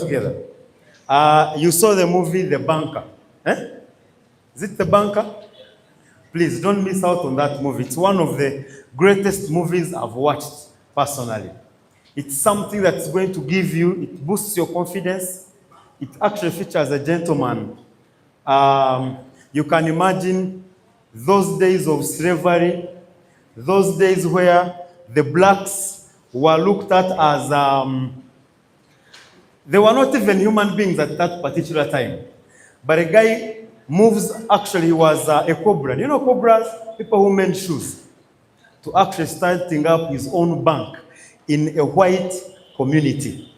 together? You saw the movie The Banker. Eh? Is it The Banker? Please don't miss out on that movie. It's one of the greatest movies I've watched personally. It's something that's going to give you, it boosts your confidence. It actually features a gentleman. You can imagine those days of slavery, those days where the blacks were looked at as, they were not even human beings at that particular time. But a guy moves, actually he was a cobra. You know cobras? People who made shoes. To actually starting up his own bank in a white community.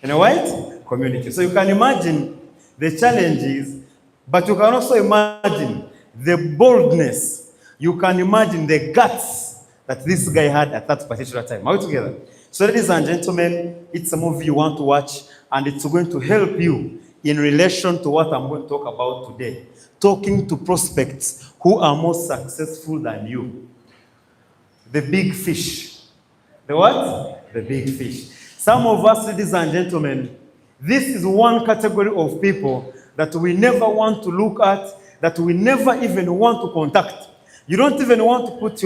In a white community. So you can imagine the challenges, but you can also imagine the boldness. You can imagine the guts that this guy had at that particular time. Are we together? So ladies and gentlemen, it's a movie you want to watch, and it's going to help you in relation to what I'm going to talk about today. Talking to prospects who are more successful than you. The big fish. The what? The big fish. Some of us, ladies and gentlemen, this is one category of people that we never want to look at, that we never even want to contact. You don't even want to put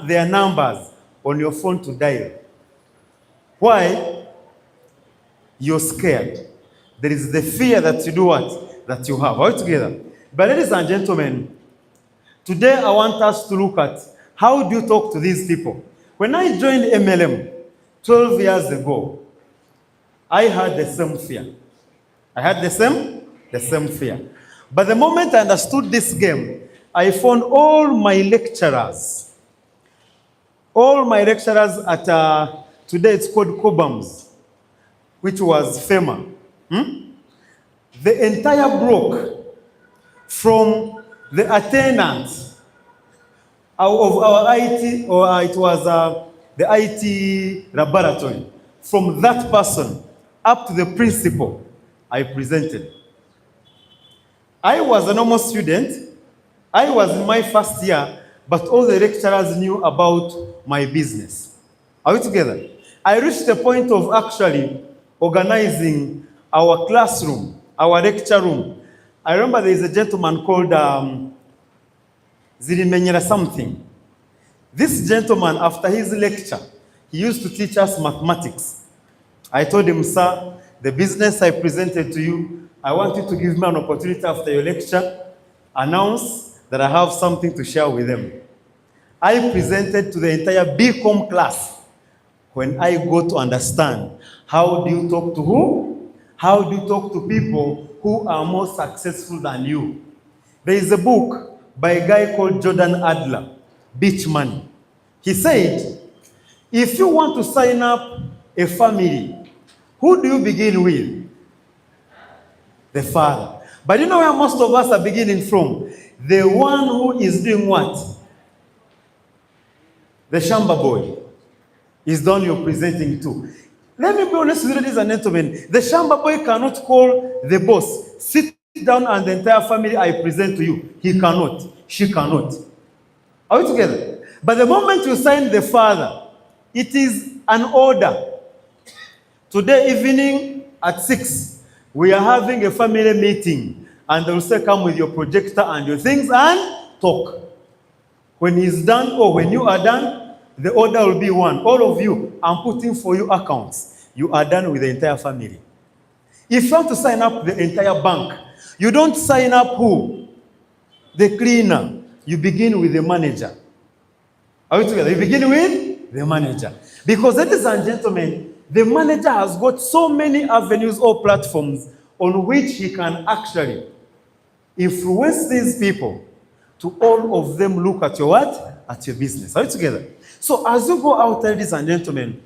their numbers on your phone to dial. Why? You're scared. There is the fear that you do what? That you have. Are we together? But ladies and gentlemen, today I want us to look at how do you talk to these people. When I joined MLM 12 years ago, I had the same fear. I had the same fear. But the moment I understood this game, I found all my lecturers at, today it's called Cobams, which was FEMA. The entire block, from the attendant of our IT, or it was the IT laboratory, from that person up to the principal, I presented. I was a normal student. I was in my first year, but all the lecturers knew about my business. Are we together? I reached the point of actually organizing our classroom, our lecture room. I remember there is a gentleman called Zirimenyera something. This gentleman, after his lecture, he used to teach us mathematics. I told him, sir, the business I presented to you, I want you to give me an opportunity after your lecture, announce that I have something to share with them. I presented to the entire BCom class. When I go to understand, how do you talk to who? How do you talk to people who are more successful than you? There is a book by a guy called Jordan Adler, Beach Money. He said, if you want to sign up a family, who do you begin with? The father. But you know where most of us are beginning from? The one who is doing what? The Shamba boy is the one you're presenting to. Let me be honest with you, ladies and gentlemen. The Shamba boy cannot call the boss, sit down, and the entire family I present to you. He cannot. She cannot. Are we together? But the moment you sign the father, it is an order. Today evening at 6, we are having a family meeting. And they will say, come with your projector and your things and talk. When he's done, or when you are done, the order will be one. All of you, I'm putting for you accounts. You are done with the entire family. If you want to sign up the entire bank, you don't sign up who? The cleaner. You begin with the manager. Are we together? You begin with the manager. Because, ladies and gentlemen, the manager has got so many avenues or platforms on which he can actually influence these people to all of them look at your what? At your business. Are we together? So as you go out, ladies and gentlemen,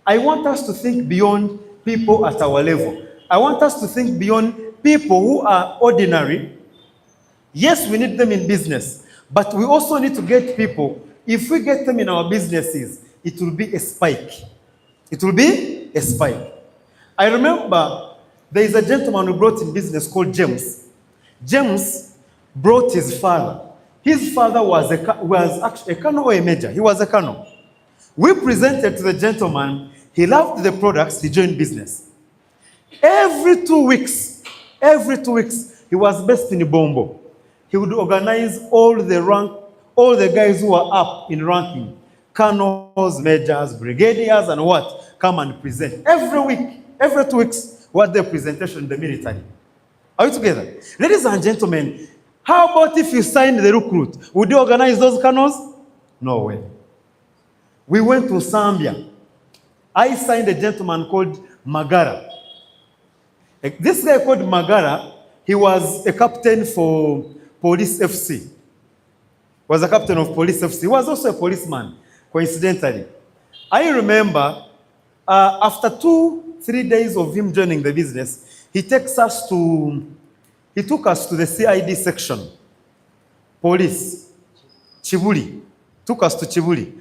I want us to think beyond people at our level. I want us to think beyond people who are ordinary. Yes, we need them in business, but we also need to get people. If we get them in our businesses, it will be a spike. It will be a spike. I remember there is a gentleman who brought in business called James. James brought his father. His father was actually a colonel or a major. He was a colonel. We presented to the gentleman. He loved the products. He joined business. Every 2 weeks, he was based in Bombo. He would organize all the guys who are up in ranking, colonels, majors, brigadiers, and what, come and present. Every week, every 2 weeks, what their presentation in the military. Are you together? Ladies and gentlemen, how about if you signed the recruit? Would you organize those colonels? No way. We went to Zambia. I signed a gentleman called Magara. This guy called Magara, he was a captain for Police FC. Was a captain of Police FC. He was also a policeman, coincidentally. I remember after 2-3 days of him joining the business, he took us to the CID section. Police. Chibuli. Took us to Chibuli.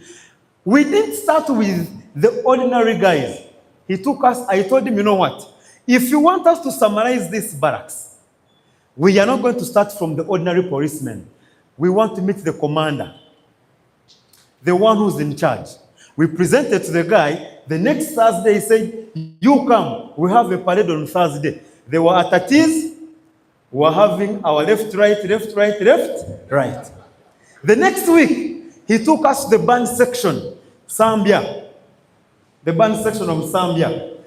We didn't start with the ordinary guys. He took us, I told him, you know what? If you want us to summarize this barracks, we are not going to start from the ordinary policemen. We want to meet the commander, the one who's in charge. We presented to the guy. The next Thursday, he said, you come. We have a parade on Thursday. They were at ease. We were having our left, right. The next week, he took us to the band section, Zambia. The band section of Zambia.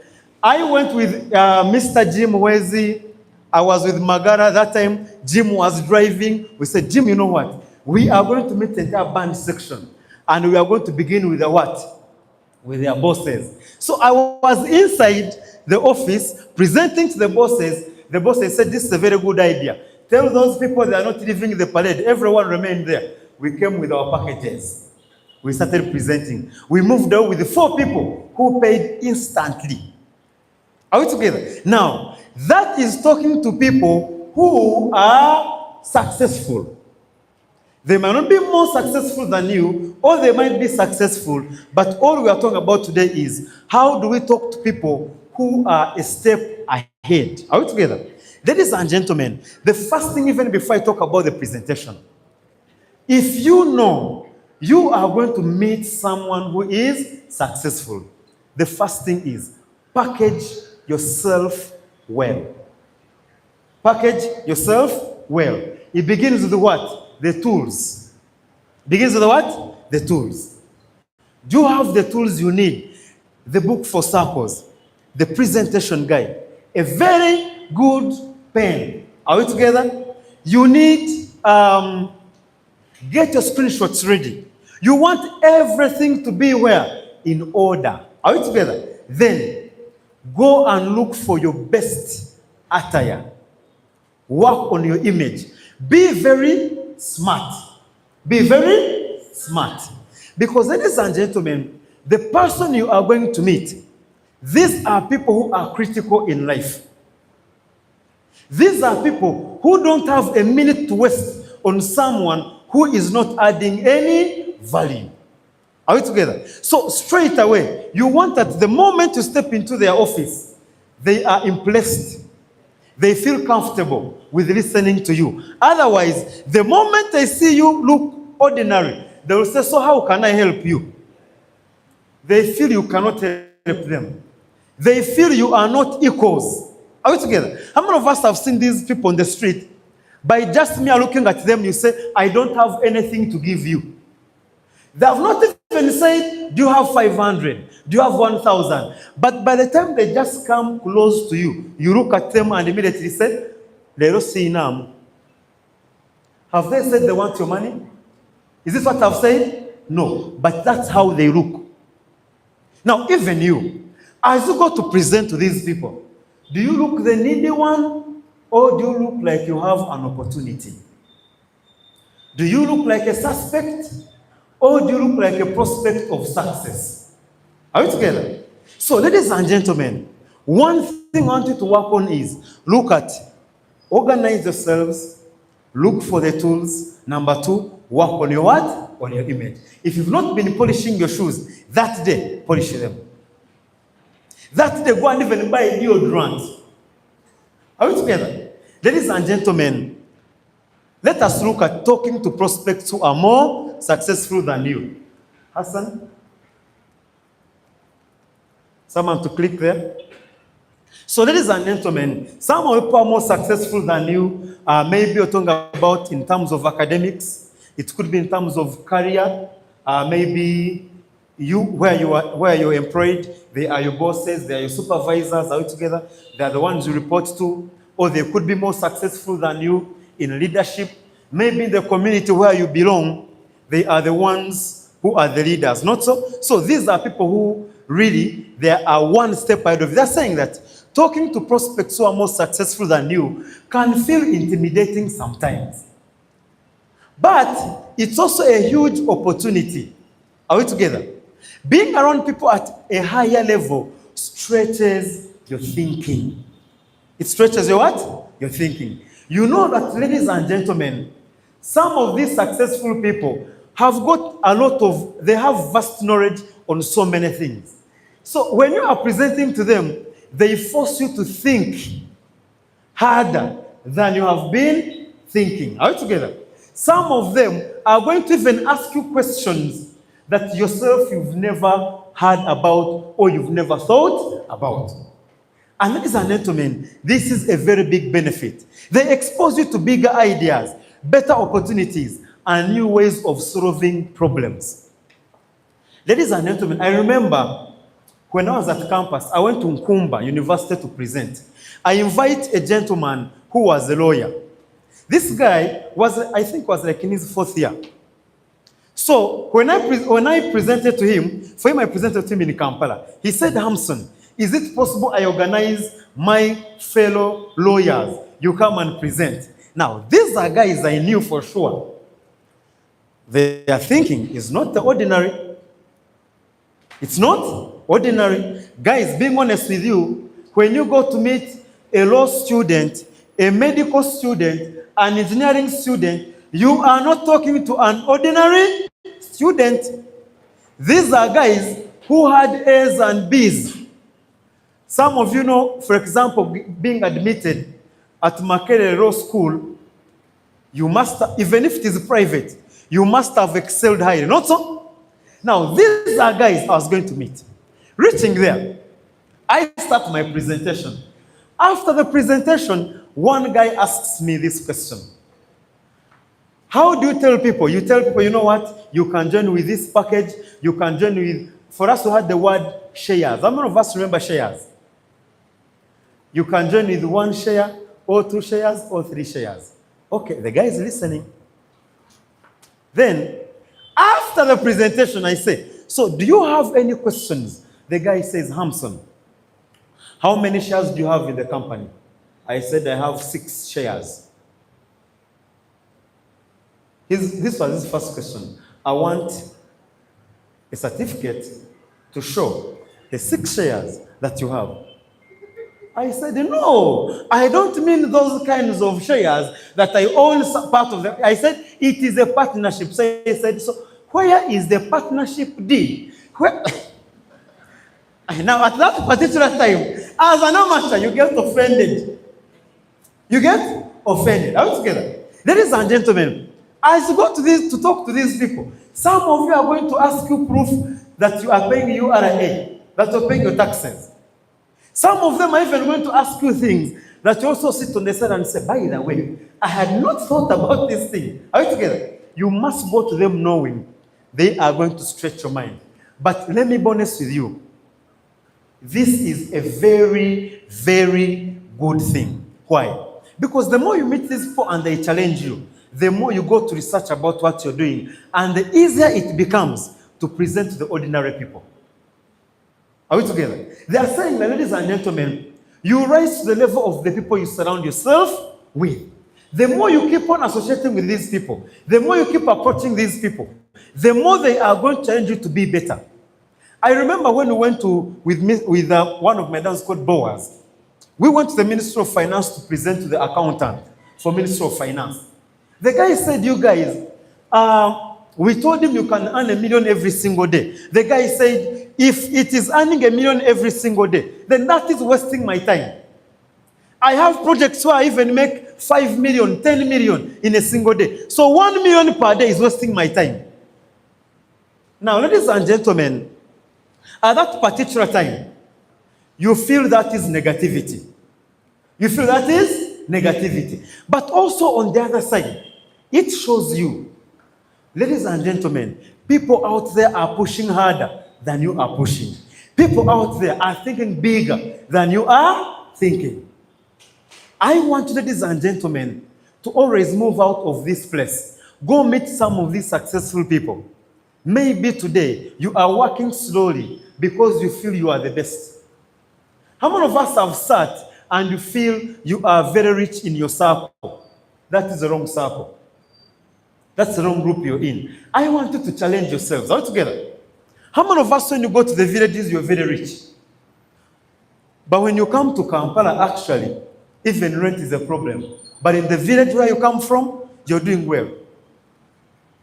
I went with Mr. Jim Wezi. I was with Magara that time. Jim was driving. We said, Jim, you know what? We are going to meet the entire band section. And we are going to begin with the what? With their bosses. So I was inside the office presenting to the bosses. The bosses said, this is a very good idea. Tell those people they are not leaving the parade. Everyone remained there. We came with our packages. We started presenting. We moved out with the 4 people who paid instantly. Are we together? Now, that is talking to people who are successful. They might not be more successful than you, or they might be successful, but all we are talking about today is how do we talk to people who are a step ahead. Are we together? Ladies and gentlemen, the first thing, even before I talk about the presentation, if you know you are going to meet someone who is successful, the first thing is package yourself well. Package yourself well. It begins with what? The tools. Begins with what? The tools. Do you have the tools you need? The book for circles, the presentation guide, a very good pen. Are we together? You need, get your screenshots ready. You want everything to be where? In order. Are we together? Then, go and look for your best attire. Work on your image. Be very smart. Be very smart. Because, ladies and gentlemen, the person you are going to meet, these are people who are critical in life. These are people who don't have a minute to waste on someone who is not adding any value. Are we together? So straight away, you want that the moment you step into their office, they are impressed. They feel comfortable with listening to you. Otherwise, the moment they see you look ordinary, they will say, so how can I help you? They feel you cannot help them. They feel you are not equals. Are we together? How many of us have seen these people on the street? By just me looking at them, you say, I don't have anything to give you. They have not even said, do you have 500? Do you have 1,000? But by the time they just come close to you, you look at them and immediately say, Lero Sinam. Have they said they want your money? Is this what I've said? No. But that's how they look. Now, even you, as you go to present to these people, do you look the needy one, or do you look like you have an opportunity? Do you look like a suspect, or do you look like a prospect of success? Are we together? So, ladies and gentlemen, one thing I want you to work on is look at, organize yourselves, look for the tools. Number 2, work on your what? On your image. If you've not been polishing your shoes, that day, polish them. That day, go and even buy a deodorant. Are we together? Ladies and gentlemen, let us look at talking to prospects who are more successful than you. Hassan? Someone to click there. So, ladies and gentlemen, some of people are more successful than you. Maybe you're talking about in terms of academics. It could be in terms of career. Maybe you, where you're employed, they are your bosses, they are your supervisors. Are you together? They are the ones you report to. Or they could be more successful than you in leadership. Maybe in the community where you belong, they are the ones who are the leaders. Not so. So these are people who really, they are one step ahead of you. They're saying that talking to prospects who are more successful than you can feel intimidating sometimes. But it's also a huge opportunity. Are we together? Being around people at a higher level stretches your thinking. It stretches your what? Your thinking. You know that, ladies and gentlemen, some of these successful people have got they have vast knowledge on so many things. So when you are presenting to them, they force you to think harder than you have been thinking. Are we together? Some of them are going to even ask you questions that yourself you've never heard about or you've never thought about. And ladies and gentlemen, this is a very big benefit. They expose you to bigger ideas, better opportunities, and new ways of solving problems. Ladies and gentlemen, I remember when I was at campus, I went to Nkumba University to present. I invite a gentleman who was a lawyer. This guy was like in his 4th year. So when I presented to him, I presented to him in Kampala. He said, Hamson, is it possible I organize my fellow lawyers? You come and present. Now, these are guys I knew for sure. Their thinking is not the ordinary. It's not ordinary. Guys, being honest with you, when you go to meet a law student, a medical student, an engineering student, you are not talking to an ordinary student. These are guys who had A's and B's. Some of you know, for example, being admitted at Makerere Law School, you must, even if it is private, you must have excelled highly. Not so? Now, these are guys I was going to meet. Reaching there, I start my presentation. After the presentation, one guy asks me this question. How do you tell people? You tell people, you know what? You can join with this package. You can join with, for us to have the word shares. How many of us remember shares? You can join with 1 share, or 2 shares, or 3 shares. Okay, the guy is listening. Then, after the presentation, I say, so do you have any questions? The guy says, Hamson, how many shares do you have in the company? I said, I have 6 shares. This was his first question. I want a certificate to show the 6 shares that you have. I said, no, I don't mean those kinds of shares that I own part of them. I said, it is a partnership. So I said, so where is the partnership deed? Now, at that particular time, as an amateur, you get offended. You get offended. Are we together? Ladies and gentlemen, as you go to talk to these people, some of you are going to ask you proof that you are paying URA, that you're paying your taxes. Some of them are even going to ask you things that you also sit on the side and say, by the way, I had not thought about this thing. Are we together? You must go to them knowing they are going to stretch your mind. But let me be honest with you. This is a very, very good thing. Why? Because the more you meet these people and they challenge you, the more you go to research about what you're doing, and the easier it becomes to present to the ordinary people. Are we together? They are saying, ladies and gentlemen, you rise to the level of the people you surround yourself with. The more you keep on associating with these people, the more you keep approaching these people, the more they are going to challenge you to be better. I remember when we went with one of my dads called Boaz. We went to the Ministry of Finance to present to the accountant for Ministry of Finance. The guy said, you guys, we told him you can earn $1 million every single day. The guy said, if it is earning $1 million every single day, then that is wasting my time. I have projects where I even make 5 million, 10 million in a single day. So 1 million per day is wasting my time. Now, ladies and gentlemen, at that particular time, you feel that is negativity. You feel that is negativity. But also on the other side, it shows you, ladies and gentlemen, people out there are pushing harder than you are pushing. People out there are thinking bigger than you are thinking. I want you, ladies and gentlemen, to always move out of this place. Go meet some of these successful people. Maybe today you are working slowly because you feel you are the best. How many of us have sat and you feel you are very rich in your circle? That is the wrong circle. That's the wrong group you're in. I want you to challenge yourselves all together. How many of us, when you go to the villages, you're very rich? But when you come to Kampala, actually, even rent is a problem. But in the village where you come from, you're doing well.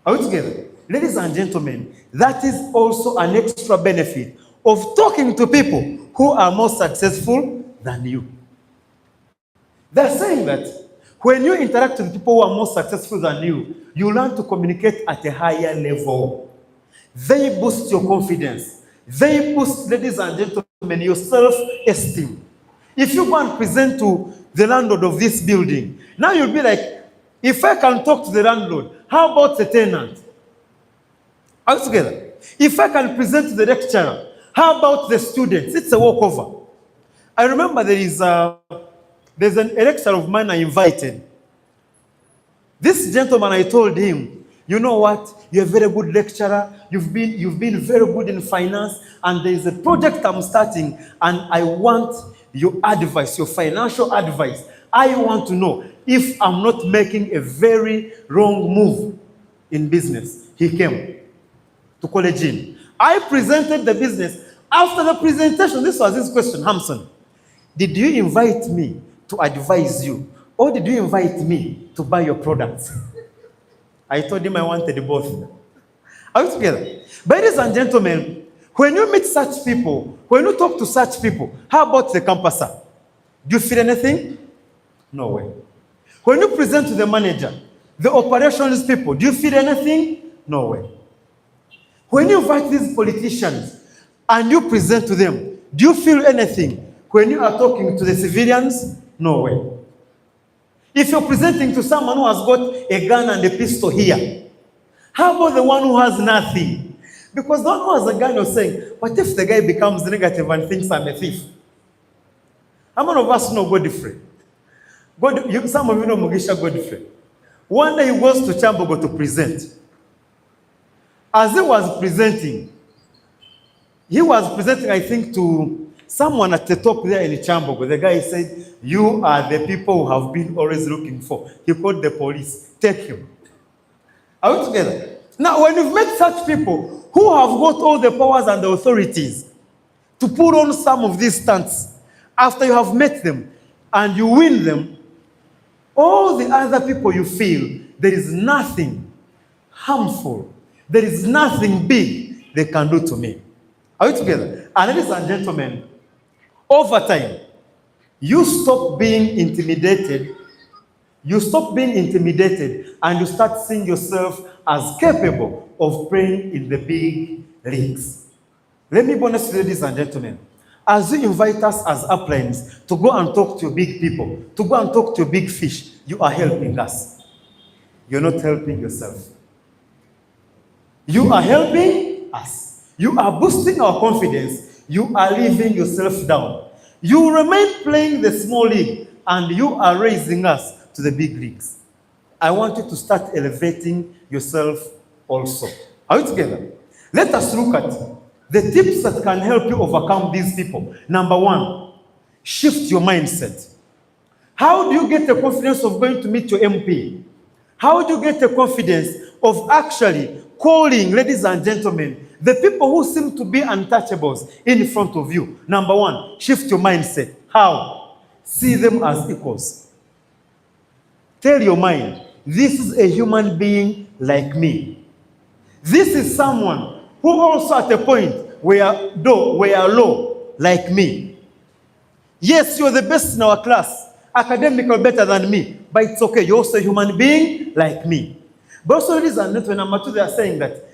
Are we together? Ladies and gentlemen, that is also an extra benefit of talking to people who are more successful than you. They're saying that when you interact with people who are more successful than you, you learn to communicate at a higher level. They boost your confidence. They boost, ladies and gentlemen, your self-esteem. If you go and present to the landlord of this building, now you'll be like, if I can talk to the landlord, how about the tenant? All together. If I can present to the lecturer, how about the students? It's a walkover. I remember there's a lecturer of mine I invited. This gentleman, I told him, you know what? You're a very good lecturer. You've been very good in finance, and there is a project I'm starting, and I want your advice, your financial advice. I want to know if I'm not making a very wrong move in business. He came to college in. I presented the business. After the presentation, this was his question, Hamson. Did you invite me to advise you, or did you invite me to buy your products? I told him I wanted both. Are we together? Ladies and gentlemen, when you meet such people, when you talk to such people, how about the campuser? Do you feel anything? No way. When you present to the manager, the operations people, do you feel anything? No way. When you invite these politicians and you present to them, do you feel anything? When you are talking to the civilians? No way. If you're presenting to someone who has got a gun and a pistol here, how about the one who has nothing? Because the one who has a gun, you're saying, what if the guy becomes negative and thinks I'm a thief? How many of us know Godfrey? Some of you know Mugisha Godfrey. One day he goes to Chambogo to present. As he was presenting, I think, to someone at the top there in Chambogo. The guy said, you are the people who have been always looking for. He called the police. Take him. Are we together? Now, when you've met such people who have got all the powers and the authorities to put on some of these stunts, after you have met them and you win them, all the other people you feel, there is nothing harmful, there is nothing big they can do to me. Are we together? And ladies and gentlemen, over time, you stop being intimidated. You stop being intimidated and you start seeing yourself as capable of playing in the big leagues. Let me be honest, ladies and gentlemen. As you invite us as uplines to go and talk to your big people, to go and talk to your big fish, you are helping us. You're not helping yourself. You are helping us. You are boosting our confidence. You are leaving yourself down. You remain playing the small league and you are raising us to the big leagues. I want you to start elevating yourself also. Are we together? Let us look at the tips that can help you overcome these people. Number one, shift your mindset. How do you get the confidence of going to meet your MP? How do you get the confidence of actually calling, ladies and gentlemen, the people who seem to be untouchables in front of you? Number one, shift your mindset. How? See them as equals. Tell your mind, this is a human being like me. This is someone who also at a point were low like me. Yes, you're the best in our class, academically better than me, but it's okay, you're also a human being like me. But also, ladies and gentlemen, number two, they are saying that,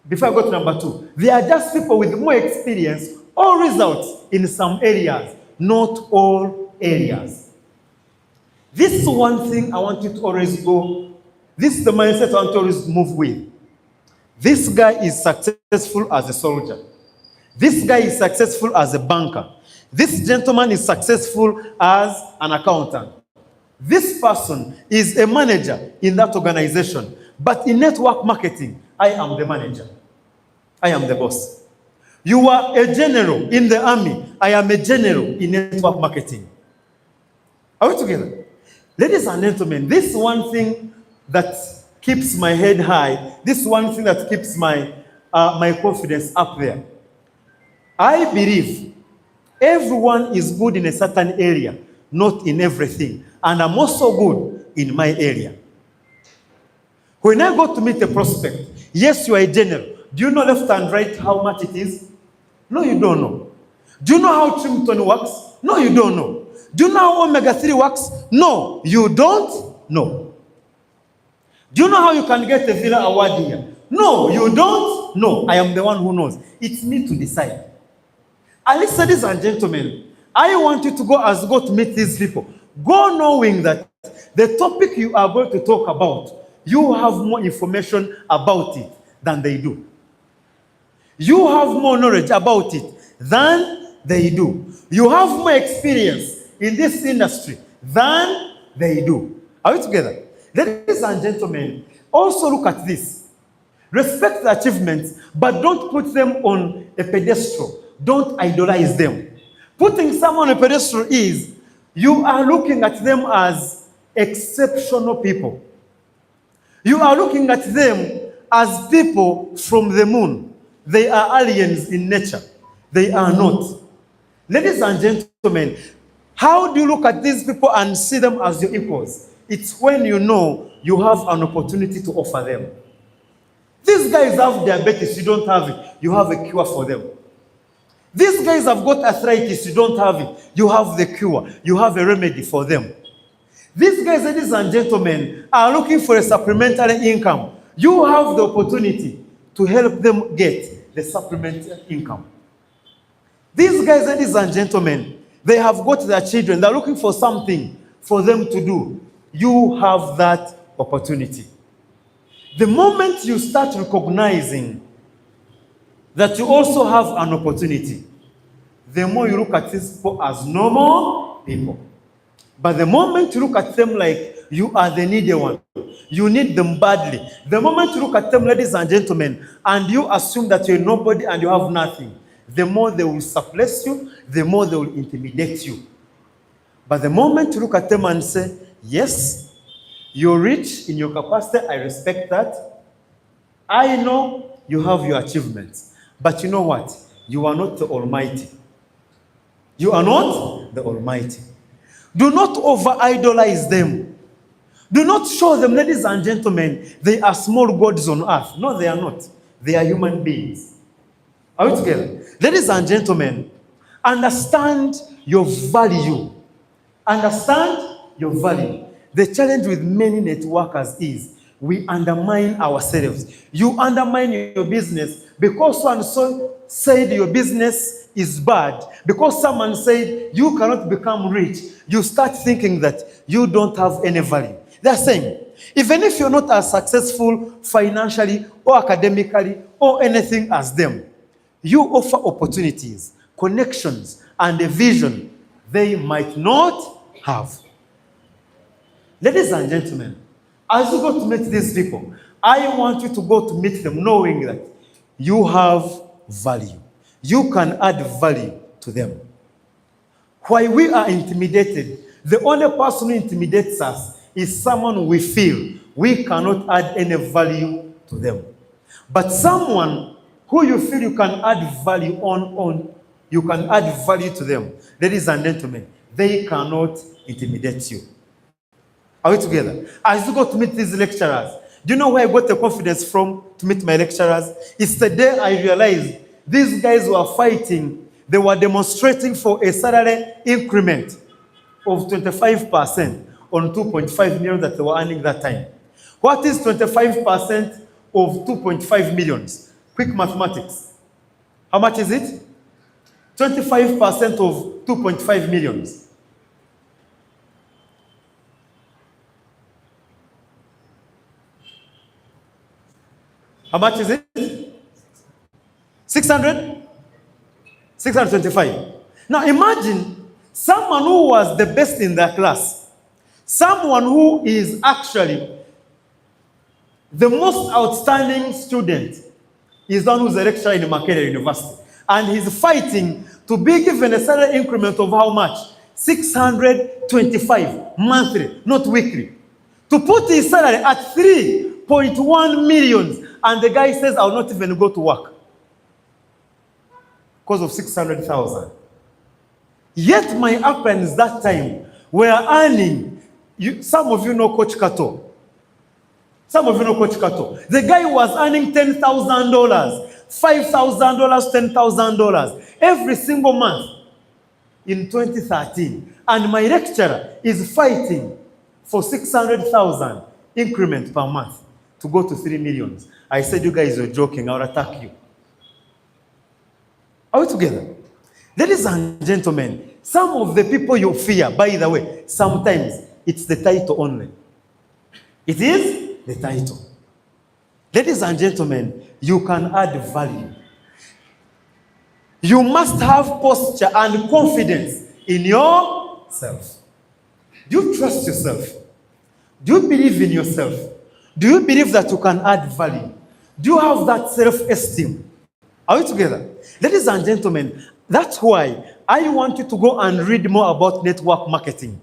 before I go to number two, they are just people with more experience All results in some areas, not all areas. This is one thing I want you to always go. This is the mindset I want to always move with. This guy is successful as a soldier. This guy is successful as a banker. This gentleman is successful as an accountant. This person is a manager in that organization. But in network marketing, I am the manager. I am the boss. You are a general in the army. I am a general in network marketing. Are we together? Ladies and gentlemen, this one thing that keeps my head high, this one thing that keeps my confidence up there. I believe everyone is good in a certain area, not in everything. And I'm also good in my area. When I go to meet a prospect, yes, you are a general. Do you know left and right how much it is? No, you don't know. Do you know how Trimton works? No, you don't know. Do you know how omega-3 works? No, you don't know. Do you know how you can get a Villa Award here? No, you don't know. I am the one who knows. It's me to decide. And ladies and gentlemen, I want you to go to meet these people. Go knowing that the topic you are going to talk about, you have more information about it than they do. You have more knowledge about it than they do. You have more experience in this industry than they do. Are we together? Ladies and gentlemen, also look at this. Respect the achievements, but don't put them on a pedestal. Don't idolize them. Putting someone on a pedestal is, you are looking at them as exceptional people. You are looking at them as people from the moon. They are aliens in nature. They are not. Ladies and gentlemen, how do you look at these people and see them as your equals? It's when you know you have an opportunity to offer them. These guys have diabetes, you don't have it. You have a cure for them. These guys have got arthritis, you don't have it. You have the cure. You have a remedy for them. These guys, ladies and gentlemen, are looking for a supplementary income. You have the opportunity to help them get the supplementary income. These guys, ladies and gentlemen, they have got their children. They're looking for something for them to do. You have that opportunity. The moment you start recognizing that you also have an opportunity, the more you look at these people as normal people. But the moment you look at them like you are the needy one, you need them badly. The moment you look at them, ladies and gentlemen, and you assume that you're nobody and you have nothing, the more they will suppress you, the more they will intimidate you. But the moment you look at them and say, yes, you're rich in your capacity, I respect that. I know you have your achievements. But you know what? You are not the Almighty. You are not the Almighty. Do not over-idolize them. Do not show them, ladies and gentlemen, they are small gods on earth. No, they are not. They are human beings. Are we together? Ladies and gentlemen, understand your value. Understand your value. The challenge with many networkers is we undermine ourselves. You undermine your business because so-and-so said your business is bad. Because someone said you cannot become rich. You start thinking that you don't have any value. They're saying, even if you're not as successful financially or academically or anything as them, you offer opportunities, connections, and a vision they might not have. Ladies and gentlemen, as you go to meet these people, I want you to go to meet them knowing that you have value. You can add value to them. Why we are intimidated, the only person who intimidates us is someone we feel we cannot add any value to them. But someone who you feel you can add value you can add value to them. Ladies and gentlemen, they cannot intimidate you. Are we together? As you go to meet these lecturers, do you know where I got the confidence from to meet my lecturers? It's the day I realized these guys were fighting. They were demonstrating for a salary increment of 25% on 2.5 million that they were earning that time. What is 25% of 2.5 millions? Quick mathematics. How much is it? 25% of 2.5 million. How much is it? 600? 625. Now imagine someone who was the best in their class, someone who is actually the most outstanding student, is the one who's a lecturer in Makerere University, and he's fighting to be given a salary increment of how much? 625 monthly, not weekly. To put his salary at 3.1 million, and the guy says, I'll not even go to work because of 600,000. Yet my uplands that time were earning, some of you know Coach Kato. Some of you know Coach Kato. The guy was earning $10,000, $5,000, $10,000 every single month in 2013. And my lecturer is fighting for 600,000 increment per month to go to 3 million. I said, you guys are joking, I'll attack you. Are we together? Ladies and gentlemen, some of the people you fear, by the way, sometimes it's the title only. It is the title. Ladies and gentlemen, you can add value. You must have posture and confidence in yourself. Do you trust yourself? Do you believe in yourself? Do you believe that you can add value? Do you have that self-esteem? Are we together? Ladies and gentlemen, that's why I want you to go and read more about network marketing.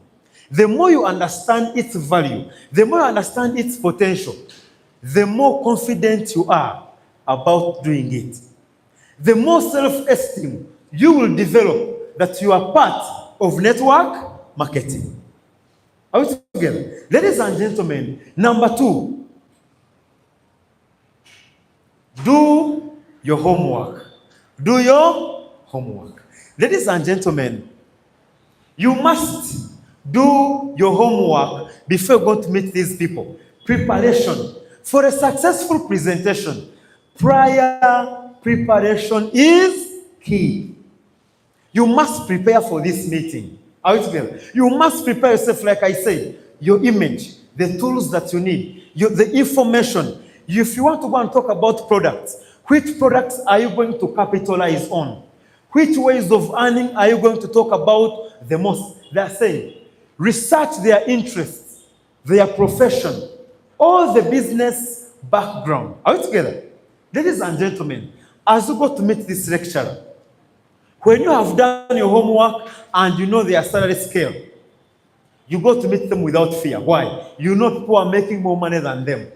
The more you understand its value, the more you understand its potential, the more confident you are about doing it. The more self-esteem you will develop that you are part of network marketing. Are we together? Ladies and gentlemen, number 2, do your homework. Do your homework. Ladies and gentlemen, you must do your homework before you go to meet these people. Preparation. For a successful presentation, prior preparation is key. You must prepare for this meeting. Are we together? You must prepare yourself, like I said, your image, the tools that you need, the information. If you want to go and talk about products, which products are you going to capitalize on? Which ways of earning are you going to talk about the most? They're saying, research their interests, their profession, all the business background. Are we together? Ladies and gentlemen, as you go to meet this lecturer, when you have done your homework and you know their salary scale, you go to meet them without fear. Why? You know people are making more money than them.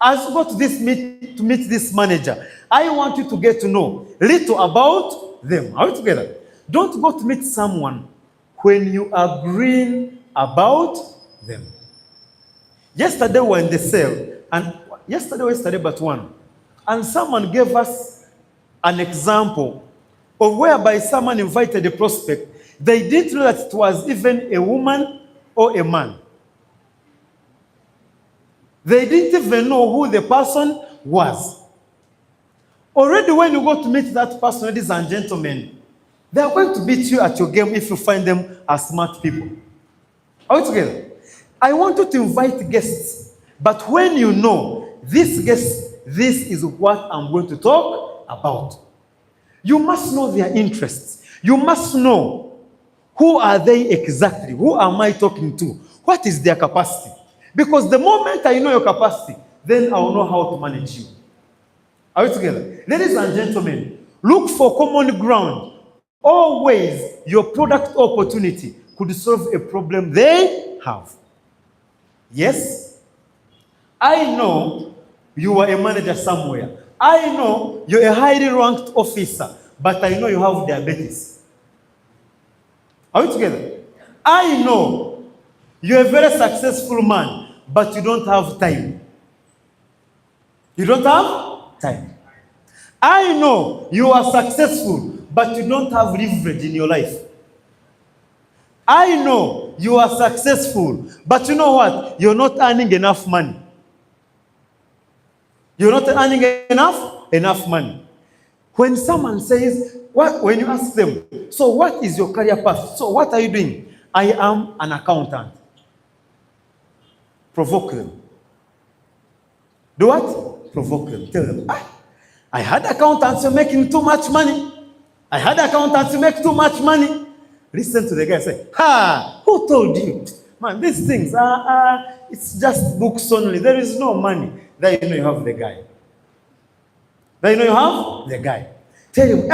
As you go to meet this manager, I want you to get to know little about them. Are we together? Don't go to meet someone when you are agreeing about them. Yesterday we were in the sale, and yesterday but one, and someone gave us an example of whereby someone invited a prospect. They didn't know that it was even a woman or a man. They didn't even know who the person was. Already when you go to meet that person, ladies and gentlemen, they are going to beat you at your game if you find them as smart people. Are we together? I want you to invite guests, but when you know this guest, this is what I'm going to talk about. You must know their interests. You must know who are they exactly? Who am I talking to? What is their capacity? Because the moment I know your capacity, then I'll know how to manage you. Are we together? Ladies and gentlemen, look for common ground. Always your product opportunity could solve a problem they have. Yes, I know you are a manager somewhere. I know you're a highly ranked officer, but I know you have diabetes. Are we together? I know you're a very successful man, but you don't have time. You don't have time. I know you are successful, but you don't have leverage in your life. I know you are successful, but you know what? You're not earning enough money. You're not earning enough money. When someone says, when you ask them, so what is your career path? So what are you doing? I am an accountant. Provoke them. Do what? Provoke them. Tell them, I had accountants making too much money. I had accountants make too much money. Listen to the guy say, who told you? Man, these things it's just books only. There is no money. Then you know you have the guy. Then you know you have the guy. Tell him,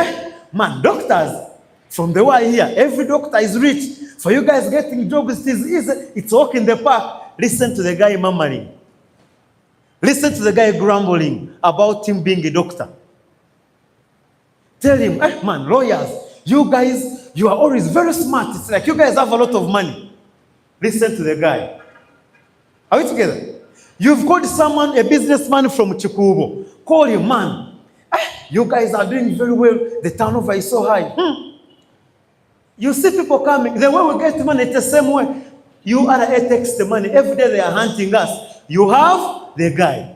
man, doctors, from the way here, every doctor is rich. For you guys getting jobs, it is easy. It's walk in the park. Listen to the guy murmuring. Listen to the guy grumbling about him being a doctor. Tell him, man, lawyers, you guys, you are always very smart. It's like you guys have a lot of money. Listen to the guy. Are we together? You've got someone, a businessman from Chikubo. Call him, man. You guys are doing very well. The turnover is so high. You see people coming. The way we get money, it's the same way. You are takes the money. Every day they are hunting us. You have the guy.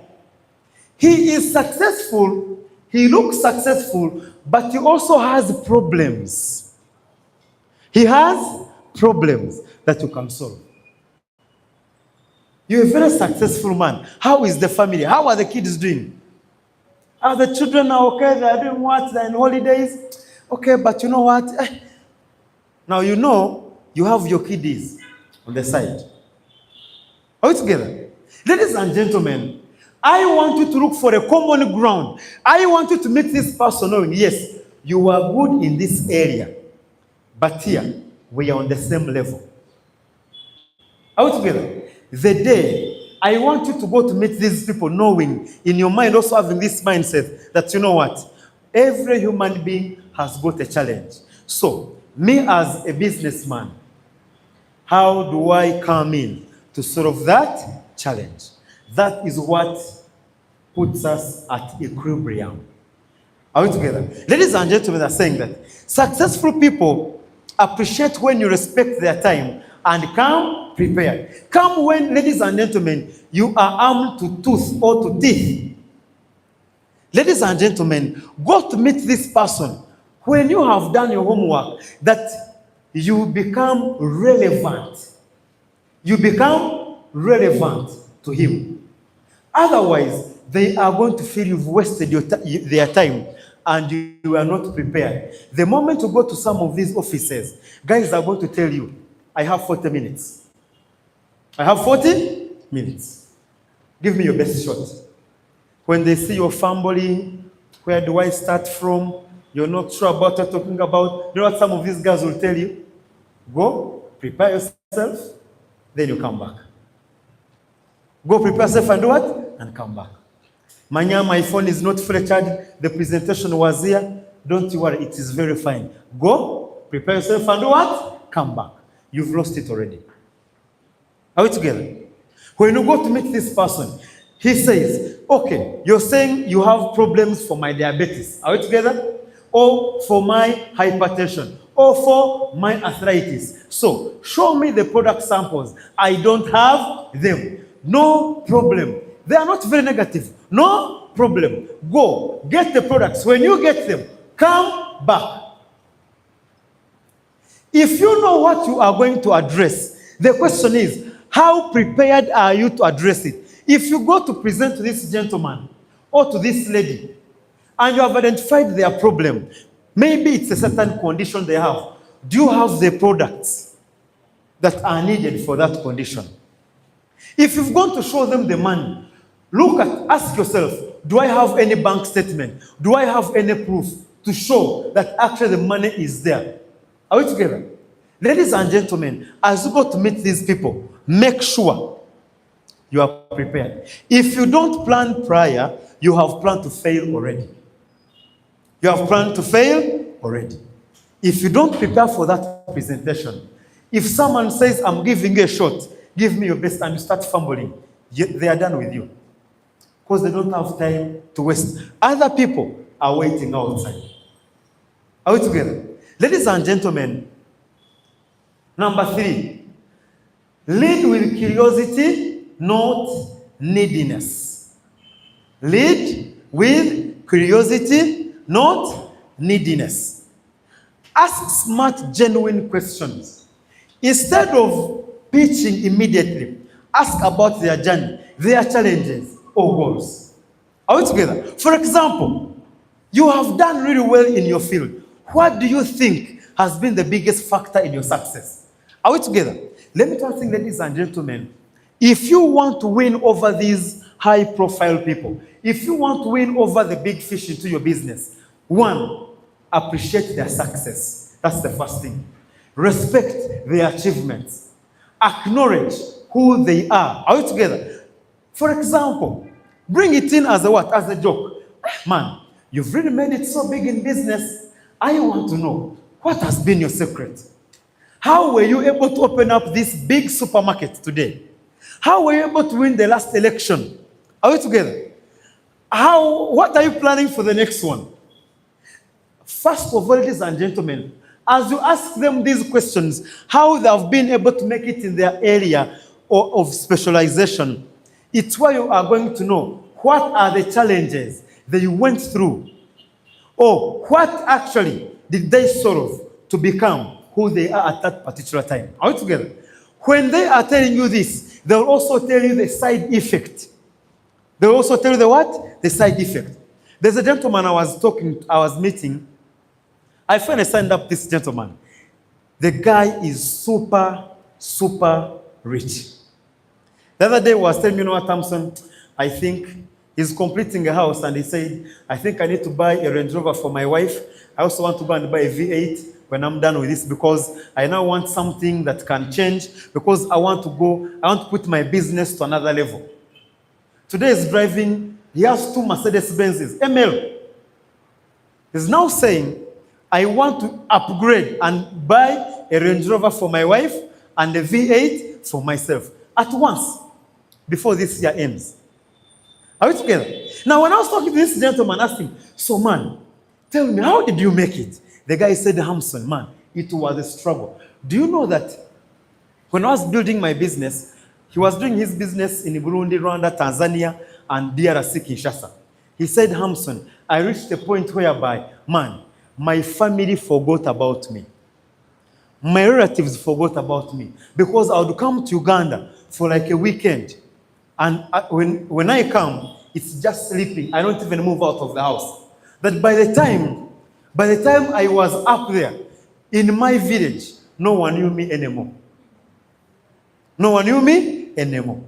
He is successful. He looks successful, but he also has problems. He has problems that you can solve. You're a very successful man. How is the family? How are the kids doing? Are the children are okay? They are doing what? They're in holidays? Okay, but you know what? Now you know you have your kiddies on the side. Are we together? Ladies and gentlemen, I want you to look for a common ground. I want you to meet this person knowing, yes, you are good in this area, but here we are on the same level. Are we together? The day I want you to go to meet these people knowing in your mind, also having this mindset that you know what? Every human being has got a challenge. So, me as a businessman, how do I come in to solve that challenge? That is what puts us at equilibrium. Are we together? Ladies and gentlemen are saying that successful people appreciate when you respect their time and come prepared. Come when, ladies and gentlemen, you are armed to tooth or to teeth. Ladies and gentlemen, go to meet this person when you have done your homework, that you become relevant. You become relevant to him. Otherwise, they are going to feel you've wasted their time and you are not prepared. The moment you go to some of these offices, guys are going to tell you, I have 40 minutes. I have 40 minutes. Give me your best shot. When they see you're fumbling, where do I start from? You're not sure about what you're talking about. You know what some of these guys will tell you? Go, prepare yourself, then you come back. Go prepare yourself and do what? And come back. Manya, my phone is not fully charged. The presentation was here. Don't you worry, it is very fine. Go, prepare yourself and do what? Come back. You've lost it already. Are we together? When you go to meet this person, he says, okay, you're saying you have problems for my diabetes. Are we together? Or for my hypertension, or for my arthritis. So, show me the product samples. I don't have them. No problem. They are not very negative. No problem. Go, get the products. When you get them, come back. If you know what you are going to address, the question is, how prepared are you to address it? If you go to present to this gentleman or to this lady, and you have identified their problem, maybe it's a certain condition they have. Do you have the products that are needed for that condition? If you've gone to show them the money, ask yourself, do I have any bank statement? Do I have any proof to show that actually the money is there? Are we together? Ladies and gentlemen, as you go to meet these people, make sure you are prepared. If you don't plan prior, you have planned to fail already. You have planned to fail already. If you don't prepare for that presentation, if someone says, I'm giving you a shot, give me your best, and you start fumbling, they are done with you. Because they don't have time to waste. Other people are waiting outside. Are we together? Ladies and gentlemen, number 3, lead with curiosity, not neediness. Lead with curiosity, not neediness. Ask smart, genuine questions. Instead of pitching immediately, ask about their journey, their challenges or goals. Are we together? For example, you have done really well in your field. What do you think has been the biggest factor in your success? Are we together? Let me tell you something, ladies and gentlemen. If you want to win over these high-profile people, if you want to win over the big fish into your business, one, appreciate their success. That's the first thing. Respect their achievements. Acknowledge who they are. Are we together? For example, bring it in as a what? As a joke. Man, you've really made it so big in business. I want to know, what has been your secret? How were you able to open up this big supermarket today? How were you able to win the last election? Are we together? What are you planning for the next one? First of all, ladies and gentlemen, as you ask them these questions, how they have been able to make it in their area of specialization, it's where you are going to know what are the challenges that you went through, or what actually did they solve to become who they are at that particular time. Are we together? When they are telling you this, they'll also tell you the side effect. They'll also tell you the what? The side effect. There's a gentleman I was meeting. I finally signed up this gentleman. The guy is super, super rich. The other day he was telling me, you know what, Thompson, I think he's completing a house, and he said, I think I need to buy a Range Rover for my wife. I also want to go and buy a V8 when I'm done with this, because I now want something that can change, because I want to put my business to another level. Today he's driving, he has 2 Mercedes-Benzes, ML. He's now saying, I want to upgrade and buy a Range Rover for my wife and a V8 for myself at once before this year ends. Are we together? Now, when I was talking to this gentleman, I asked him, so man, tell me, how did you make it? The guy said, Hamson, man, it was a struggle. Do you know that when I was building my business, he was doing his business in Burundi, Rwanda, Tanzania, and DRC, Kinshasa. He said, Hamson, I reached a point whereby, man, my family forgot about me. My relatives forgot about me, because I would come to Uganda for like a weekend. And when I come, it's just sleeping. I don't even move out of the house. That by the time I was up there in my village, no one knew me anymore. No one knew me anymore.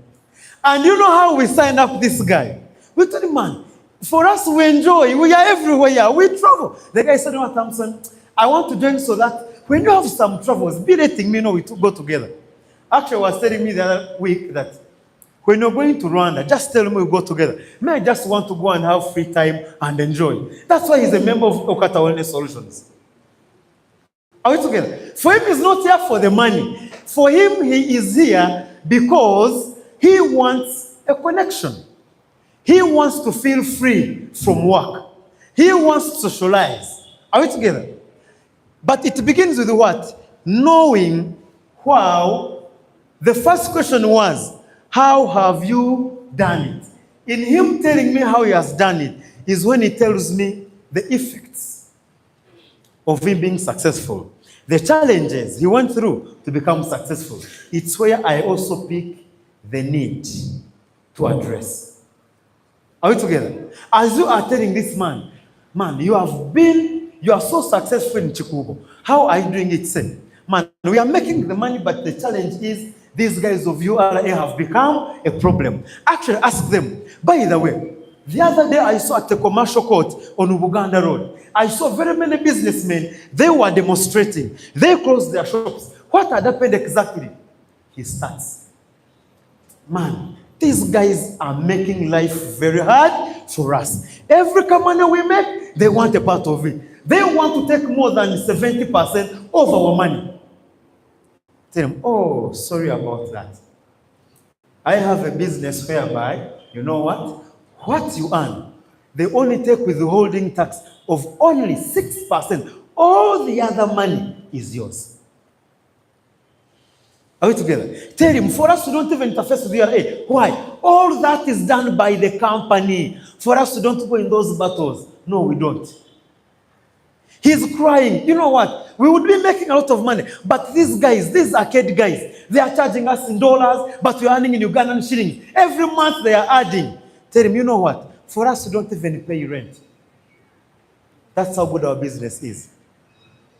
And you know how we signed up this guy? We told him, man, for us we enjoy, we are everywhere, we travel. The guy said, no, Thompson, I want to join so that when you have some troubles, be letting me know, we go together. Actually, was telling me the other week that when you're going to Rwanda, just tell me we go together. I just want to go and have free time and enjoy. That's why he's a member of OQATA WELLNESS SOLUTIONS. Are we together? For him, he's not here for the money. For him, he is here because he wants a connection. He wants to feel free from work. He wants to socialize. Are we together? But it begins with what? Knowing how. The first question was, how have you done it? In him telling me how he has done it is when he tells me the effects of him being successful. The challenges he went through to become successful. It's where I also pick the need to address. Are we together? As you are telling this man, you are so successful in Chikubo. How are you doing it, say? Man, we are making the money, but the challenge is these guys of URA have become a problem. Actually, ask them. By the way, the other day I saw at the commercial court on Ubuganda Road, I saw very many businessmen. They were demonstrating. They closed their shops. What had happened exactly? He starts. Man, these guys are making life very hard for us. Every company we make, they want a part of it. They want to take more than 70% of our money. Tell them, oh, sorry about that. I have a business whereby, you know what you earn, they only take withholding tax of only 6%. All the other money is yours. Are we together? Tell him, for us to don't even interface with the URA. Why? All that is done by the company. For us to don't go in those battles. No, we don't. He's crying. You know what? We would be making a lot of money. But these guys, these arcade guys, they are charging us in dollars, but we're earning in Ugandan shillings. Every month they are adding. Tell him, you know what? For us, we don't even pay rent. That's how good our business is.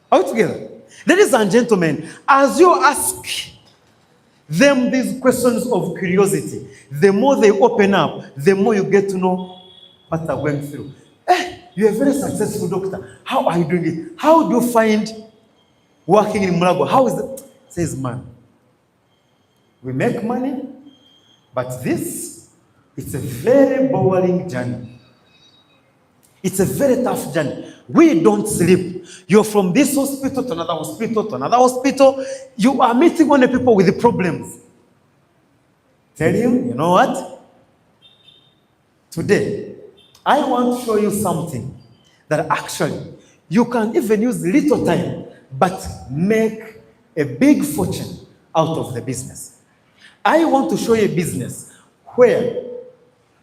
Are we together? Ladies and gentlemen, as you ask them these questions of curiosity, the more they open up, the more you get to know what they're going through. You're a very successful doctor. How are you doing it? How do you find working in Mulago? How is that? Says, man, we make money, but this, it's a very boring journey. It's a very tough journey. We don't sleep. You're from this hospital to another hospital to another hospital. You are meeting only people with the problems. Tell him, you know what? Today, I want to show you something that actually you can even use little time, but make a big fortune out of the business. I want to show you a business where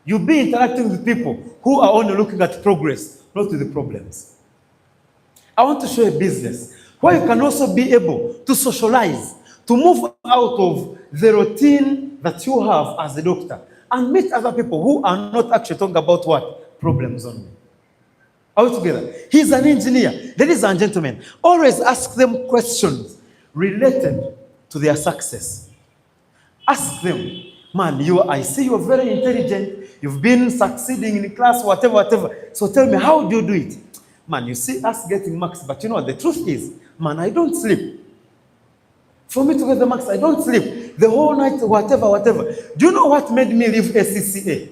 you'll be interacting with people who are only looking at progress, not with the problems. I want to show you a business where you can also be able to socialize, to move out of the routine that you have as a doctor and meet other people who are not actually talking about what? Problems only. Are we together? He's an engineer. Ladies and gentlemen, always ask them questions related to their success. Ask them, man, I see you're very intelligent. You've been succeeding in class, whatever. So tell me, how do you do it? Man, you see us getting marks, but you know what the truth is? Man, I don't sleep. For me to get the marks, I don't sleep. The whole night, whatever. Do you know what made me leave SCCA?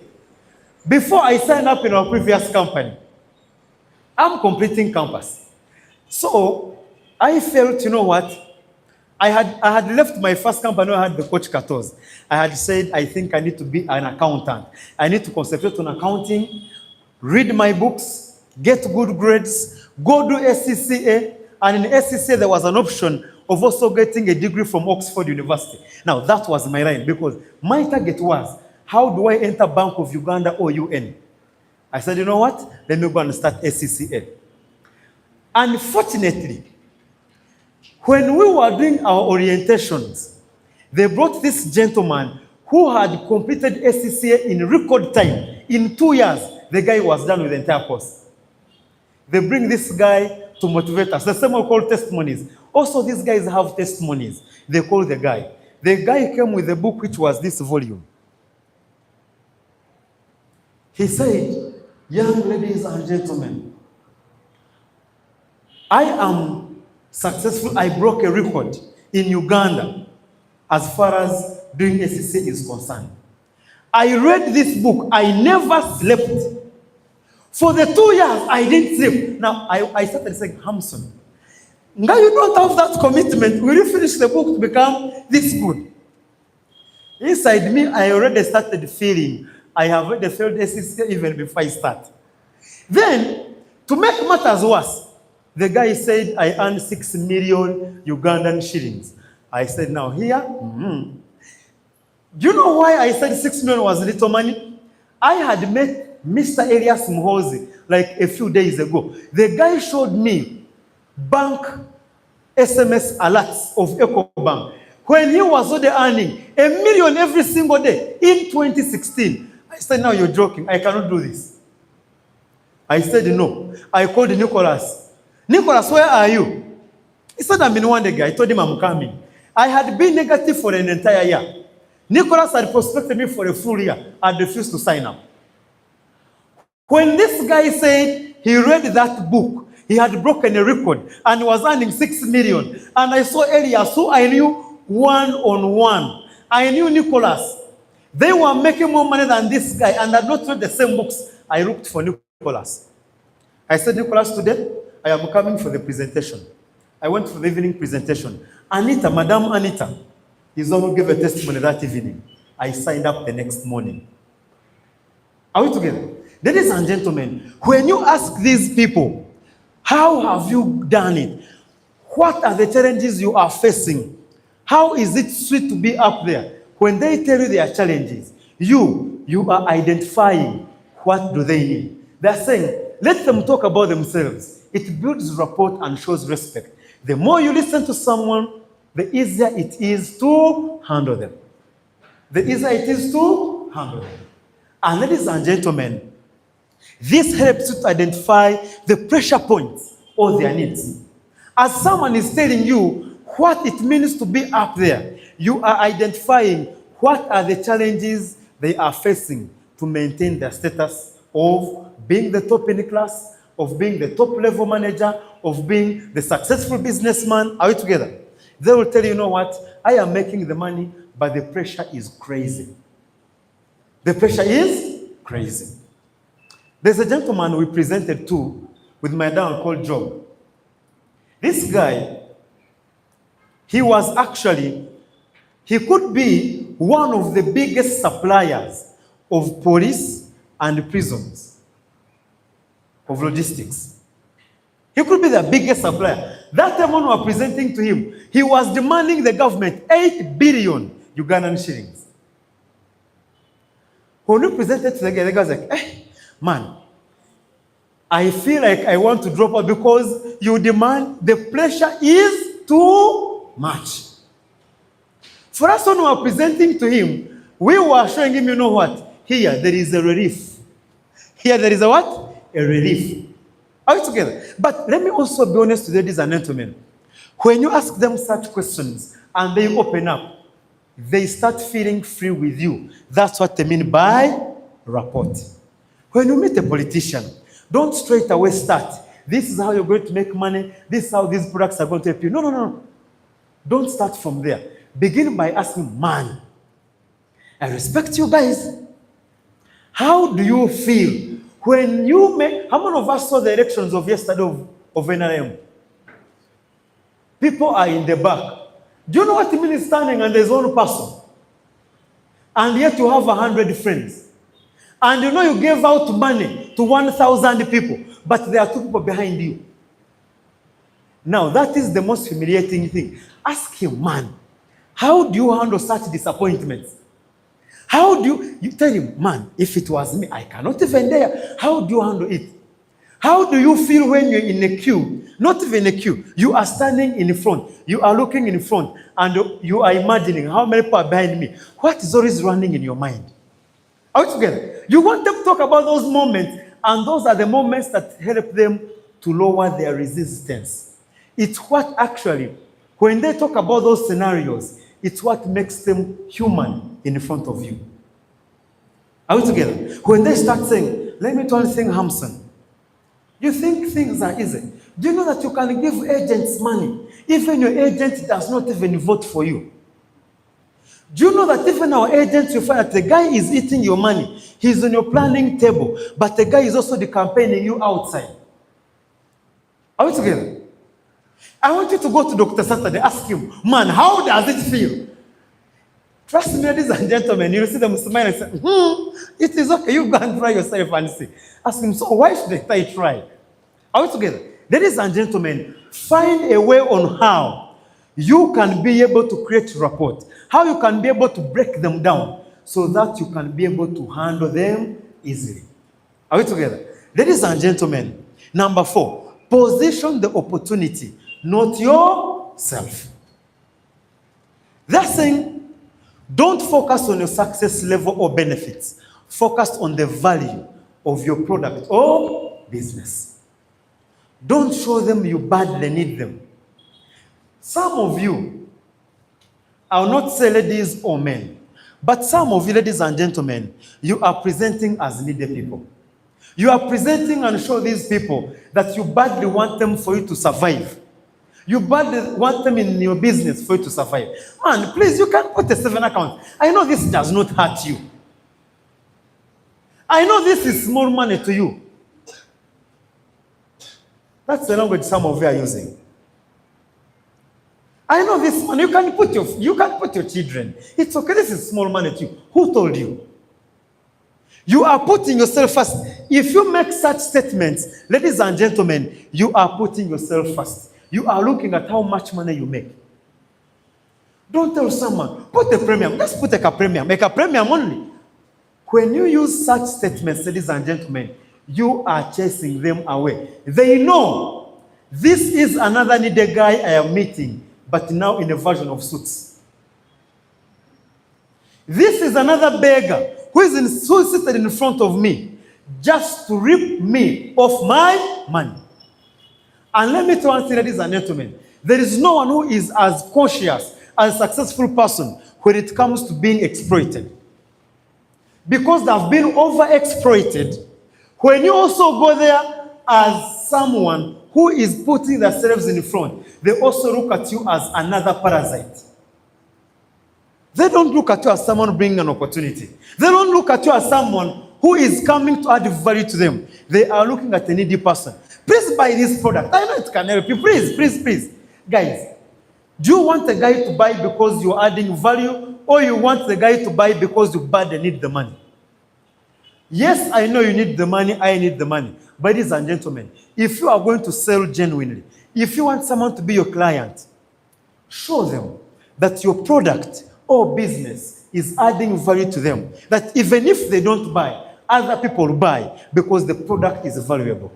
Before I signed up in our previous company, I'm completing campus. So I felt, you know what? I had left my first company. I had the Coach 14. I had said, I think I need to be an accountant. I need to concentrate on accounting, read my books, get good grades, go do SCCA. And in SCCA, there was an option of also getting a degree from Oxford University. Now, that was my line because my target was, how do I enter Bank of Uganda or UN? I said, you know what? Let me go and start SCCA. Unfortunately, when we were doing our orientations, they brought this gentleman who had completed SCCA in record time. In 2 years, the guy was done with the entire course. They bring this guy to motivate us. The same one called testimonies. Also, these guys have testimonies. They call the guy. The guy came with a book which was this volume. He said, young ladies and gentlemen, I am successful. I broke a record in Uganda as far as doing SCCA is concerned. I read this book. I never slept. For the 2 years, I didn't sleep. Now, I started saying, Hamson, now you don't have that commitment. Will you finish the book to become this good? Inside me, I already started feeling I have already failed SCCA even before I start. Then, to make matters worse, the guy said I earned 6 million Ugandan shillings. I said, now here, Do you know why I said 6 million was little money? I had met Mr. Elias Muhozi like a few days ago. The guy showed me bank SMS alerts of EcoBank when he was already earning 1 million every single day in 2016. I said, now you're joking. I cannot do this. I said, no. I called Nicholas. Nicholas, where are you? He said, I'm in Wandega. I told him I'm coming. I had been negative for an entire year. Nicholas had prospected me for a full year. I refused to sign up. When this guy said he read that book, he had broken a record and was earning 6 million. And I saw Elias, who I knew one-on-one. I knew Nicholas. They were making more money than this guy and had not read the same books. I looked for Nicholas. I said, Nicholas, today I am coming for the presentation. I went for the evening presentation. Anita, Madame Anita, is the one who gave a testimony that evening. I signed up the next morning. Are we together? Ladies and gentlemen, when you ask these people, how have you done it? What are the challenges you are facing? How is it sweet to be up there? When they tell you their challenges, you are identifying what do they need. They're saying, let them talk about themselves. It builds rapport and shows respect. The more you listen to someone, the easier it is to handle them. The easier it is to handle them. And ladies and gentlemen, this helps you to identify the pressure points or their needs. As someone is telling you what it means to be up there, you are identifying what are the challenges they are facing to maintain their status of being the top in the class, of being the top level manager, of being the successful businessman. Are we together? They will tell you, you know what, I am making the money, but the pressure is crazy. The pressure is crazy. There's a gentleman we presented to with my dad called Job. This guy, he could be one of the biggest suppliers of police and prisons, of logistics. He could be the biggest supplier. That time when we were presenting to him, he was demanding the government 8 billion Ugandan shillings. When we presented to the guy was like, man, I feel like I want to drop out because you demand, the pressure is too much. For us, when we were presenting to him, we were showing him, you know what? Here, there is a relief. Here, there is a what? A relief. Are we together? But let me also be honest with ladies and gentlemen. When you ask them such questions and they open up, they start feeling free with you. That's what they mean by rapport. When you meet a politician, don't straight away start. This is how you're going to make money. This is how these products are going to help you. No. Don't start from there. Begin by asking, man, I respect you guys. How do you feel when you make, how many of us saw the elections of yesterday of NRM? People are in the back. Do you know what it means standing and there's one person? And yet you have 100 friends. And you know you gave out money to 1,000 people, but there are 2 people behind you. Now that is the most humiliating thing. Ask him, man, how do you handle such disappointments? How do you tell him, man, if it was me, I cannot even dare. How do you handle it? How do you feel when you're in a queue? Not even a queue. You are standing in front. You are looking in front. And you are imagining how many people are behind me. What is always running in your mind? Are we together? You want them to talk about those moments. And those are the moments that help them to lower their resistance. It's what actually, when they talk about those scenarios, it's what makes them human in front of you. Are we together? When they start saying, let me tell you something, Hamson. You think things are easy. Do you know that you can give agents money? Even your agent does not even vote for you. Do you know that even our agents, you find that the guy is eating your money. He's on your planning table, but the guy is also campaigning you outside. Are we together? I want you to go to Dr. Saturday, ask him, man, how does it feel? Trust me, ladies and gentlemen, you'll see them smile and say, it is okay, you go and try yourself and see. Ask him, so why should I try? Are we together? Ladies and gentlemen, find a way on how you can be able to create rapport, how you can be able to break them down so that you can be able to handle them easily. Are we together? Ladies and gentlemen, number 4, position the opportunity, not yourself. That's saying, don't focus on your success level or benefits. Focus on the value of your product or business. Don't show them you badly need them. Some of you, I will not say ladies or men, but some of you, ladies and gentlemen, you are presenting as needy people. You are presenting and show these people that you badly want them for you to survive. You badly want them in your business for you to survive. Man, please, you can put a 7 account. I know this does not hurt you. I know this is small money to you. That's the language some of you are using. I know this money. You can put your children. It's okay. This is small money to you. Who told you? You are putting yourself first. If you make such statements, ladies and gentlemen, you are putting yourself first. You are looking at how much money you make. Don't tell someone, put a premium. Let's put a premium. Make a premium only. When you use such statements, ladies and gentlemen, you are chasing them away. They know this is another needy guy I am meeting, but now in a version of suits. This is another beggar who is seated in front of me just to rip me off my money. And let me tell you one thing, ladies and gentlemen, there is no one who is as conscious, as a successful person when it comes to being exploited. Because they've been overexploited, when you also go there as someone who is putting themselves in front, they also look at you as another parasite. They don't look at you as someone bringing an opportunity. They don't look at you as someone who is coming to add value to them. They are looking at a needy person. Please buy this product. I know it can help you. Please, please, please. Guys, do you want the guy to buy because you're adding value, or you want the guy to buy because you badly need the money? Yes, I know you need the money, I need the money. But ladies and gentlemen, if you are going to sell genuinely, if you want someone to be your client, show them that your product or business is adding value to them. That even if they don't buy, other people buy because the product is valuable.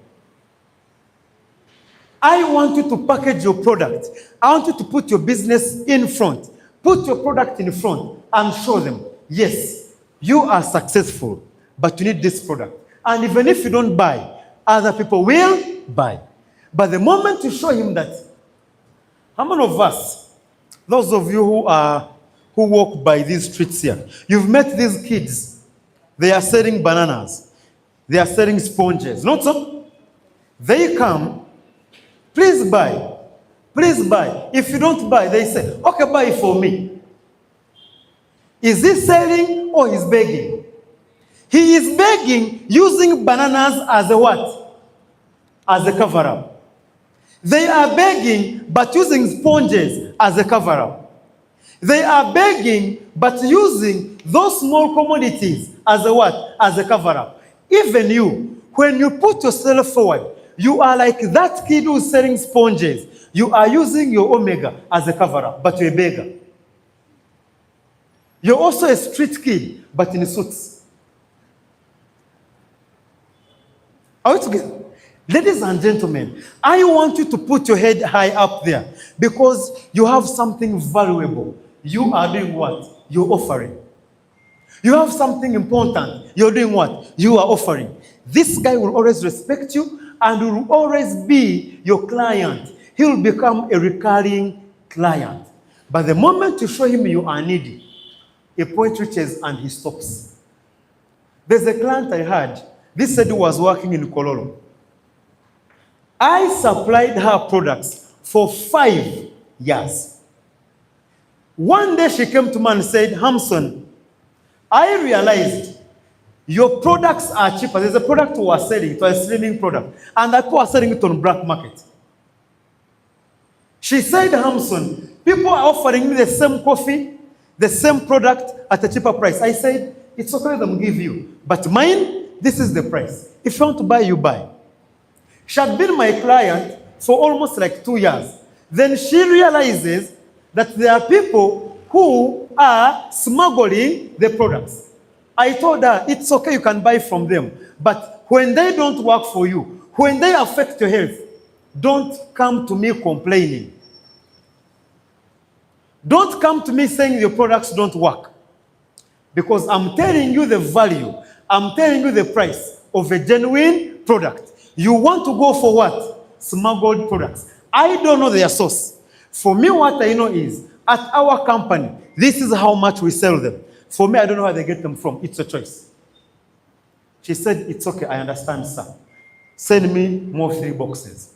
I want you to package your product. I want you to put your business in front. Put your product in front and show them, yes, you are successful, but you need this product. And even if you don't buy, other people will buy. But the moment you show him that, how many of us, those of you who walk by these streets here, you've met these kids, they are selling bananas, they are selling sponges, not so? They come, please buy, please buy. If you don't buy, they say, okay, buy it for me. Is he selling or he's begging? He is begging using bananas as a what? As a cover-up. They are begging but using sponges as a cover-up. They are begging but using those small commodities as a what? As a cover-up. Even you, when you put yourself forward, you are like that kid who's selling sponges. You are using your omega as a cover-up, but you're a beggar. You're also a street kid, but in suits. Are we together? Ladies and gentlemen, I want you to put your head high up there because you have something valuable. You are doing what? You're offering. You have something important. You're doing what? You are offering. This guy will always respect you and will always be your client. He will become a recurring client. But the moment you show him you are needy, a point reaches and he stops. There's a client I had. This lady was working in Kololo. I supplied her products for 5 years. One day she came to me and said, Hamson, I realized your products are cheaper. There's a product we are selling, it was a slimming product, and people are selling it on black market. She said, Hamson, people are offering me the same coffee, the same product at a cheaper price. I said, it's okay, them give you. But mine, this is the price. If you want to buy, you buy. She had been my client for almost like 2 years. Then she realizes that there are people who are smuggling the products. I told her, it's okay, you can buy from them. But when they don't work for you, when they affect your health, don't come to me complaining. Don't come to me saying your products don't work. Because I'm telling you the value, I'm telling you the price of a genuine product. You want to go for what? Smuggled products. I don't know their source. For me, what I know is, at our company, this is how much we sell them. For me, I don't know where they get them from. It's a choice. She said, it's okay, I understand, sir. Send me more 3 boxes.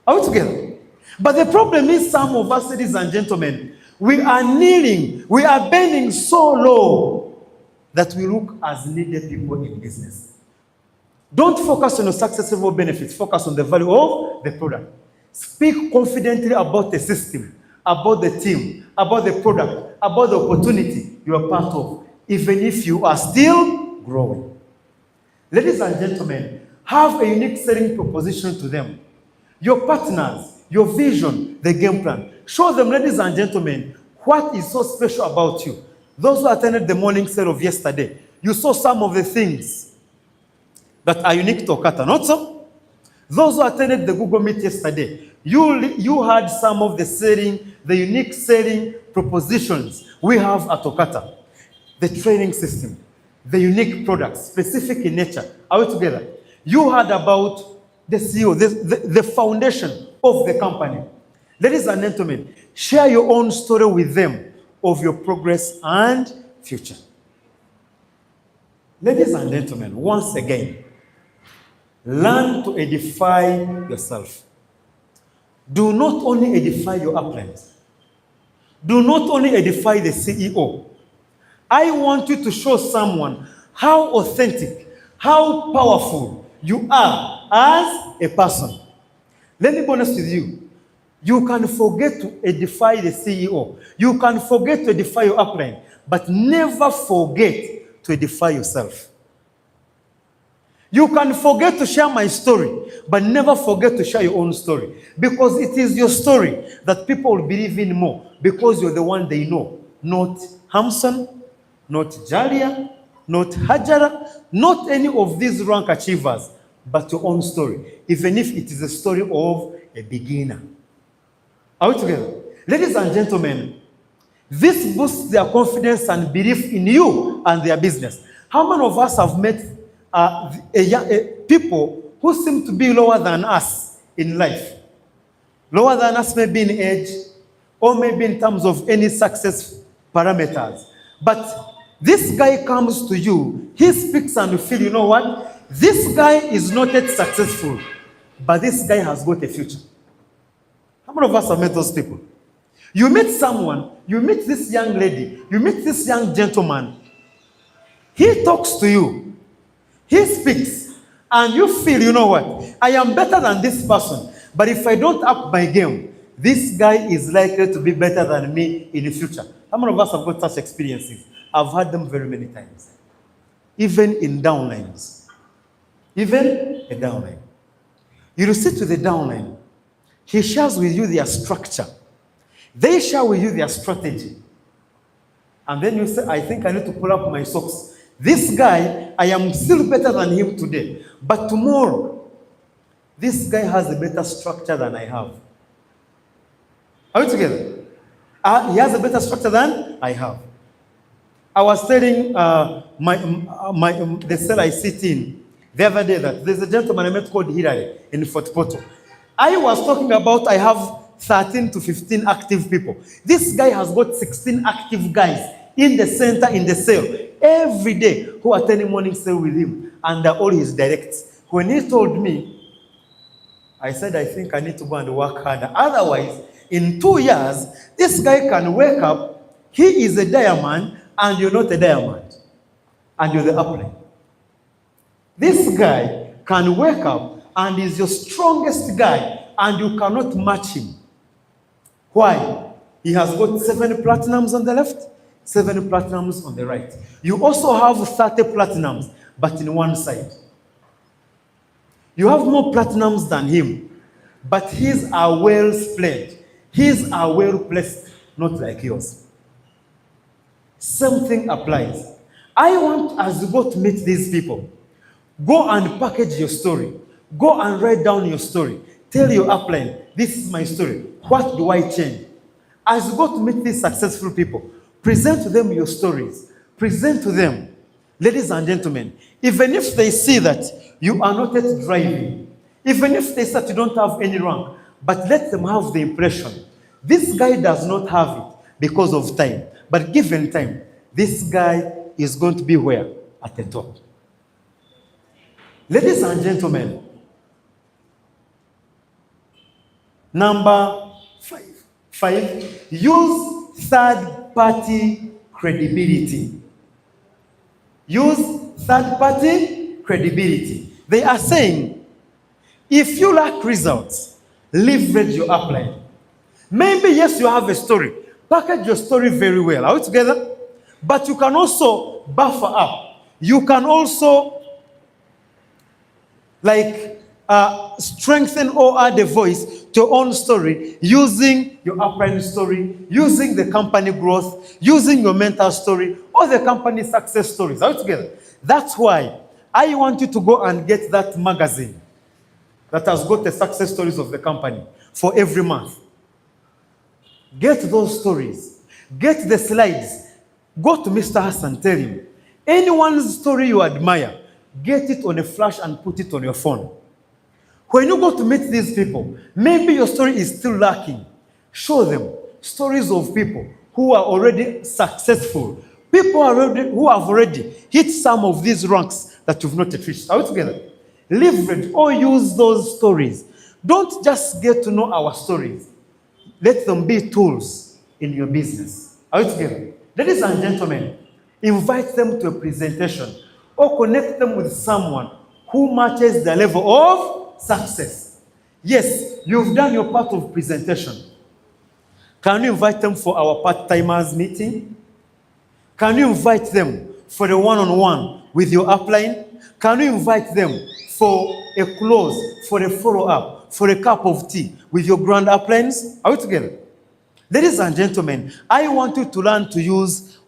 Are we together? But the problem is some of us, ladies and gentlemen, we are kneeling, we are bending so low that we look as needy people in business. Don't focus on the successful benefits. Focus on the value of the product. Speak confidently about the system, about the team, about the product, about the opportunity you are part of, even if you are still growing. Ladies and gentlemen, have a unique selling proposition to them. Your partners, your vision, the game plan. Show them, ladies and gentlemen, what is so special about you. Those who attended the morning sale of yesterday, you saw some of the things. that are unique to OQATA, not so? Those who attended the Google Meet yesterday, you had some of the unique selling propositions we have at OQATA. The training system, the unique products, specific in nature. Are we together? You heard about the CEO, the foundation of the company. Ladies and gentlemen, share your own story with them of your progress and future. Ladies and gentlemen, once again, learn to edify yourself. Do not only edify your upline. Do not only edify the CEO. I want you to show someone how authentic, how powerful you are as a person. Let me be honest with you. You can forget to edify the CEO. You can forget to edify your upline, but never forget to edify yourself. You can forget to share my story, but never forget to share your own story. Because it is your story that people will believe in more, because you're the one they know. Not Hamson, not Jalia, not Hajara, not any of these rank achievers, but your own story, even if it is a story of a beginner. Are we together? Ladies and gentlemen, this boosts their confidence and belief in you and their business. How many of us have met people who seem to be lower than us in life? Lower than us maybe in age, or maybe in terms of any success parameters. But this guy comes to you, he speaks and you feel, you know what? This guy is not yet successful, but this guy has got a future. How many of us have met those people? You meet someone, you meet this young lady, you meet this young gentleman. He talks to you, he speaks, and you feel, you know what? I am better than this person, but if I don't up my game, this guy is likely to be better than me in the future. How many of us have got such experiences? I've had them very many times. Even in downlines. Even a downline. You will sit with the downline. He shares with you their structure. They share with you their strategy. And then you say, I think I need to pull up my socks. This guy, I am still better than him today. But tomorrow, this guy has a better structure than I have. Are we together? He has a better structure than I have. I was telling the cell I sit in the other day that there's a gentleman I met called Hilary in Fort Portal. I was talking about I have 13 to 15 active people. This guy has got 16 active guys in the center, in the cell, every day who attend a morning sale with him under all his directs. When he told me, I said, I think I need to go and work harder. Otherwise, in 2 years, this guy can wake up, he is a diamond, and you're not a diamond, and you're the upline. This guy can wake up and is your strongest guy, and you cannot match him. Why? He has got 7 platinums on the left, 7 platinums on the right. You also have 30 platinums, but in one side. You have more platinums than him, but his are well spread. His are well placed, not like yours. Same thing applies. I want, as you go to meet these people, go and package your story. Go and write down your story. Tell your upline, this is my story. What do I change? As you go to meet these successful people, present to them your stories. Present to them. Ladies and gentlemen, even if they see that you are not yet driving, even if they say that you don't have any rank, but let them have the impression, this guy does not have it because of time. But given time, this guy is going to be where? At the top. Ladies and gentlemen, number 5, use third-party credibility. Use third-party credibility. They are saying, if you lack results, leverage your upline. Maybe, yes, you have a story. Package your story very well. Are we together? But you can also buffer up. You can also strengthen or add a voice to your own story using your upline story, using the company growth, using your mental story, or the company success stories. Are we together? That's why I want you to go and get that magazine that has got the success stories of the company for every month. Get those stories. Get the slides. Go to Mr. Hassan, tell him, anyone's story you admire, get it on a flash and put it on your phone. When you go to meet these people, maybe your story is still lacking. Show them stories of people who are already successful, people who have already hit some of these ranks that you've not yet reached. Are we together? Leverage or use those stories. Don't just get to know our stories. Let them be tools in your business. Are we together? Ladies and gentlemen, invite them to a presentation or connect them with someone who matches the level of success. Yes, you've done your part of presentation. Can you invite them for our part-timers meeting? Can you invite them for a one-on-one with your upline? Can you invite them for a close, for a follow-up, for a cup of tea with your grand uplines? Are we together? Ladies and gentlemen, I want you to learn to use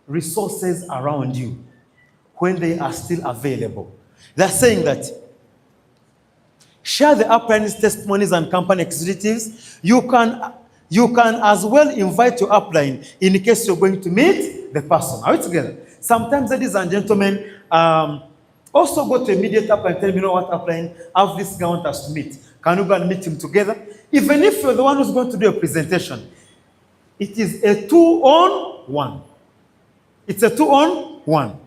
resources around you when they are still available. They're saying that share the uplines, testimonies, and company executives. You can as well invite your upline in case you're going to meet the person. Are we together? Sometimes, ladies and gentlemen, also go to immediate upline and tell me, you know what, upline, I have this guy want us to meet. Can you go and meet him together? Even if you're the one who's going to do a presentation, it is a 2-on-1. It's a 2-on-1.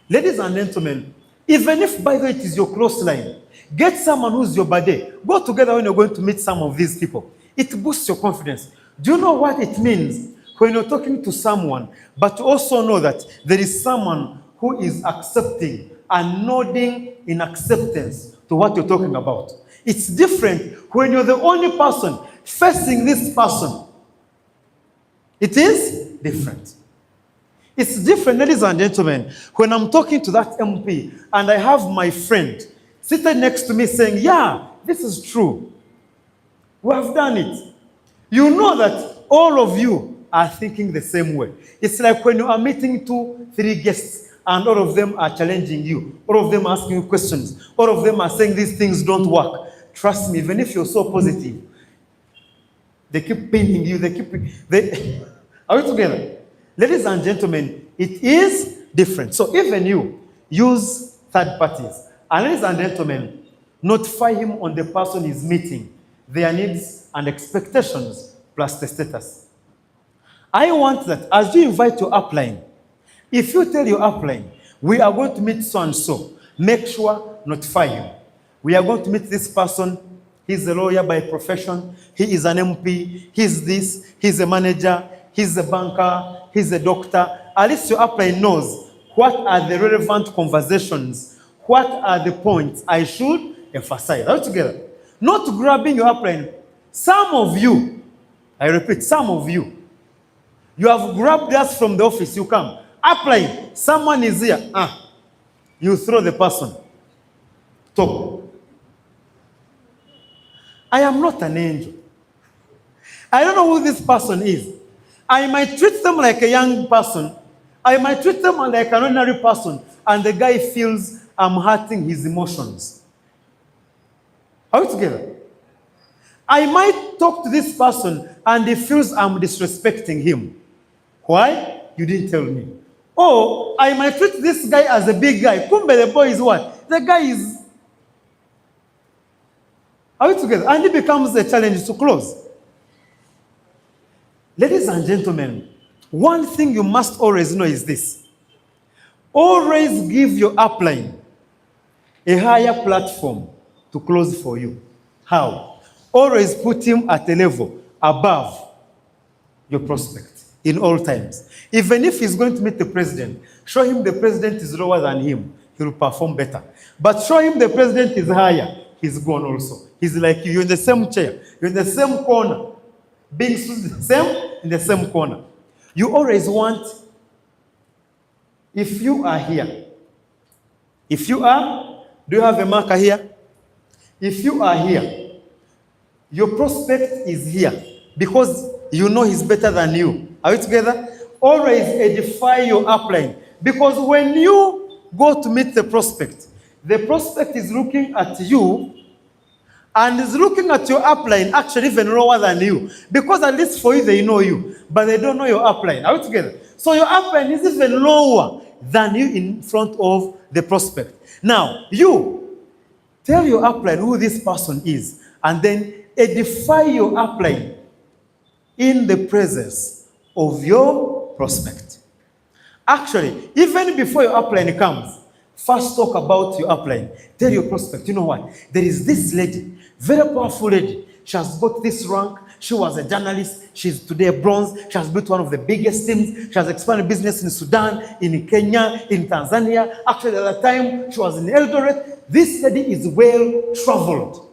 Ladies and gentlemen, even if, by the way, it is your close line, get someone who's your buddy. Go together when you're going to meet some of these people. It boosts your confidence. Do you know what it means when you're talking to someone, but you also know that there is someone who is accepting and nodding in acceptance to what you're talking about? It's different when you're the only person facing this person. It is different. It's different, ladies and gentlemen, when I'm talking to that MP and I have my friend seated next to me saying, yeah, this is true. We have done it. You know that all of you are thinking the same way. It's like when you are meeting 2-3 guests and all of them are challenging you. All of them are asking you questions. All of them are saying these things don't work. Trust me, even if you're so positive, they keep pinning you. Are we together? Ladies and gentlemen, it is different. So even you use third parties. And ladies and gentlemen, notify him on the person he's meeting, their needs and expectations, plus the status. I want that as you invite your upline, if you tell your upline, we are going to meet so-and-so, make sure notify him. We are going to meet this person. He's a lawyer by profession. He is an MP. He's this. He's a manager. He's a banker. He's a doctor. At least your upline knows what are the relevant conversations. What are the points I should emphasize. Are we together? Not grabbing your upline. Some of you, I repeat, some of you have grabbed us from the office. You come. Upline, someone is here. You throw the person. Talk. I am not an angel. I don't know who this person is. I might treat them like a young person. I might treat them like an ordinary person. And the guy feels I'm hurting his emotions. Are we together? I might talk to this person and he feels I'm disrespecting him. Why? You didn't tell me. Or I might treat this guy as a big guy. Kumbe, the boy is what? The guy is... Are we together? And it becomes a challenge to close. Ladies and gentlemen, one thing you must always know is this. Always give your upline a higher platform to close for you. How? Always put him at a level above your prospect in all times. Even if he's going to meet the president, show him the president is lower than him. He will perform better. But show him the president is higher. He's gone also. He's like you. You're in the same chair. You're in the same corner. Being the same in the same corner. You always want, if you are here, if you are, do you have a marker here? If you are here, your prospect is here because you know he's better than you. Are we together? Always edify your upline because when you go to meet the prospect. The prospect is looking at you and is looking at your upline actually even lower than you. Because at least for you, they know you, but they don't know your upline. Are we together? So your upline is even lower than you in front of the prospect. Now, you tell your upline who this person is, and then edify your upline in the presence of your prospect. Actually, even before your upline comes, first talk about your upline. Tell your prospect, you know what? There is this lady, very powerful lady. She has got this rank. She was a journalist. She's today a bronze. She has built one of the biggest teams. She has expanded business in Sudan, in Kenya, in Tanzania. Actually, at the time, she was in Eldoret. This lady is well traveled.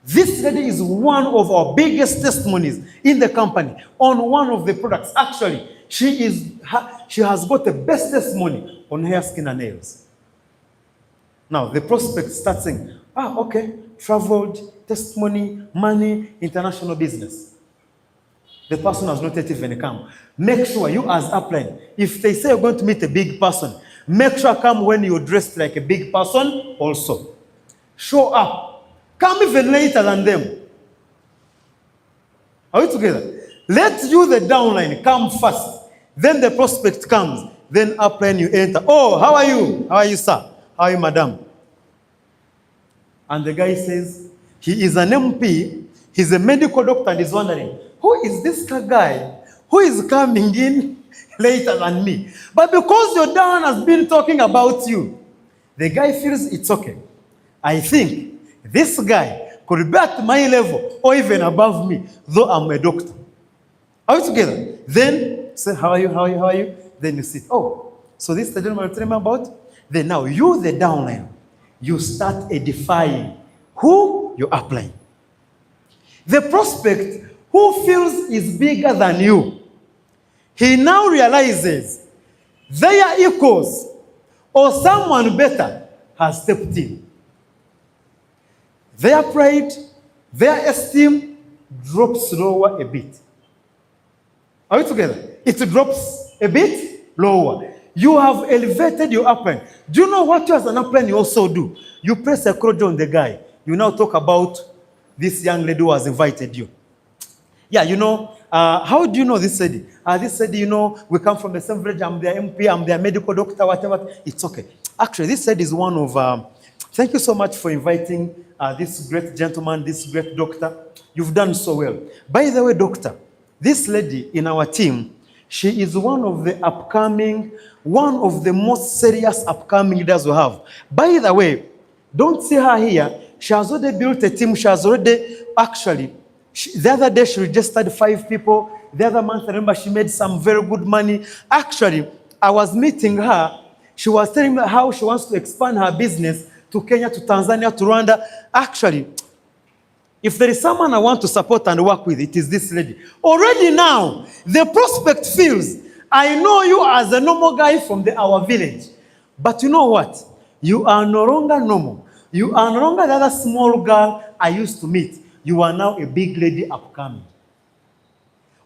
This lady is one of our biggest testimonies in the company on one of the products. Actually, she has got the best testimony on hair, skin, and nails. Now, the prospect starts saying, okay, traveled, testimony, money, international business. The person has not yet even come. Make sure you as upline, if they say you're going to meet a big person, make sure come when you're dressed like a big person also. Show up. Come even later than them. Are we together? Let you, the downline, come first. Then the prospect comes. Then upline you enter. Oh, how are you? How are you, sir? How are you, madam? And the guy says, he is an MP. He's a medical doctor and he's wondering, who is this guy who is coming in later than me? But because your down has been talking about you, the guy feels it's okay. I think this guy could be at my level or even above me, though I'm a doctor. Are we together? Then say, how are you? How are you? How are you? Then you sit. Oh, so this is the gentleman I'm telling me about. Then now you, the downline, you start edifying who you upline. The prospect who feels is bigger than you, he now realizes their equals or someone better has stepped in. Their pride, their esteem drops lower a bit. Are we together? It drops a bit lower. You have elevated your upline. Do you know what you as an upline you also do? You press a crowd on the guy. You now talk about this young lady who has invited you. Yeah, you know, how do you know this lady? This lady, you know, we come from the same village. I'm their MP, I'm their medical doctor, whatever. It's okay. Actually, this lady is one of... thank you so much for inviting this great gentleman, this great doctor. You've done so well. By the way, doctor, this lady in our team, she is one of the most serious upcoming leaders we have. By the way, don't see her here. She has already built a team. She has already, actually, the other day she registered 5 people. The other month, I remember she made some very good money. Actually, I was meeting her. She was telling me how she wants to expand her business to Kenya, to Tanzania, to Rwanda. Actually, if there is someone I want to support and work with, it is this lady. Already now, the prospect feels, I know you as a normal guy from our village. But you know what? You are no longer normal. You are no longer the other small girl I used to meet. You are now a big lady upcoming.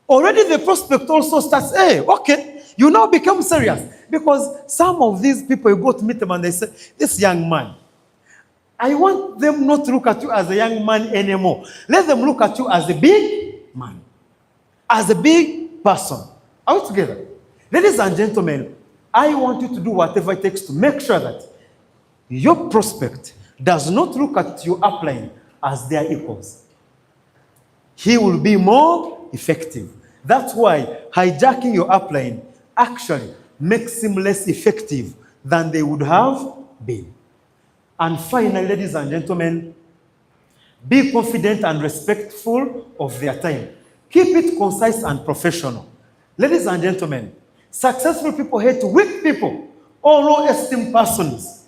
Already the prospect also starts, hey, okay, you now become serious. Because some of these people, you go to meet them and they say, this young man, I want them not to look at you as a young man anymore. Let them look at you as a big man, as a big person. Are we together? Ladies and gentlemen, I want you to do whatever it takes to make sure that your prospect does not look at your upline as their equals. He will be more effective. That's why hijacking your upline actually makes him less effective than they would have been. And finally, ladies and gentlemen, be confident and respectful of their time. Keep it concise and professional. Ladies and gentlemen, successful people hate weak people or low-esteem persons.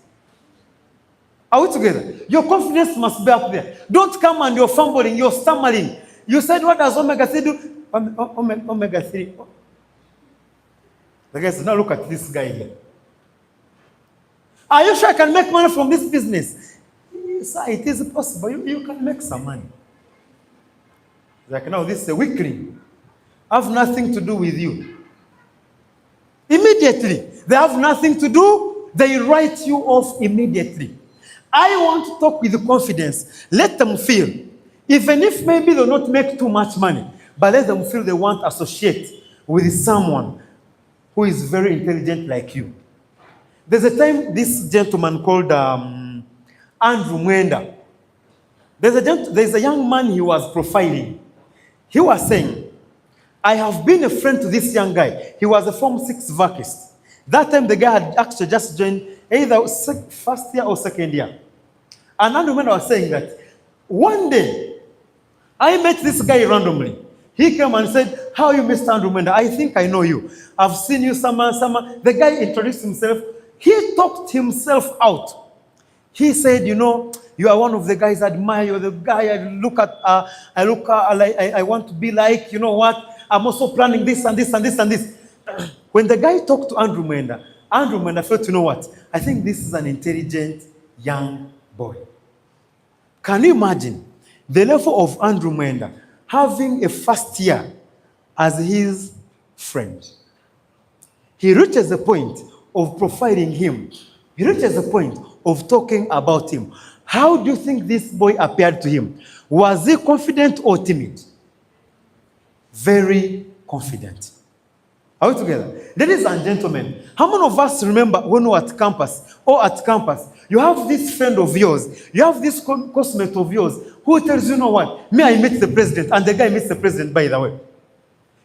Are we together? Your confidence must be up there. Don't come and you're fumbling, you're stammering. You said, what does omega-3 do? Omega-3. The guy said, now look at this guy here. Are you sure I can make money from this business? Yes, it is possible. You can make some money. Like now, this is a weakling. I have nothing to do with you. Immediately, they have nothing to do They write you off immediately. I want to talk with confidence. Let them feel, even if maybe they'll not make too much money, but let them feel they want to associate with someone who is very intelligent like you. There's a time this gentleman called Andrew Mwenda. There's a young man he was profiling. He was saying, I have been a friend to this young guy. He was a Form 6 vacuist. That time the guy had actually just joined either first year or second year. And Andrew Mwenda was saying that one day I met this guy randomly. He came and said, how are you, Mr. Andrew Mwenda? I think I know you. I've seen you summer. The guy introduced himself. He talked himself out. He said, you know, you are one of the guys I admire. You're the guy I look at. I want to be like. You know what? I'm also planning this and this and this and this. When the guy talked to Andrew Mwenda felt, you know what? I think this is an intelligent young boy. Can you imagine the level of Andrew Mwenda having a first year as his friend? He reaches the point of profiling him. He reaches the point of talking about him. How do you think this boy appeared to him? Was he confident or timid? Very confident. Are we together? Ladies and gentlemen, how many of us remember when we were at campus you have this friend of yours, you have this classmate of yours who tells you know what? Me, I met the president, and the guy meets the president, by the way.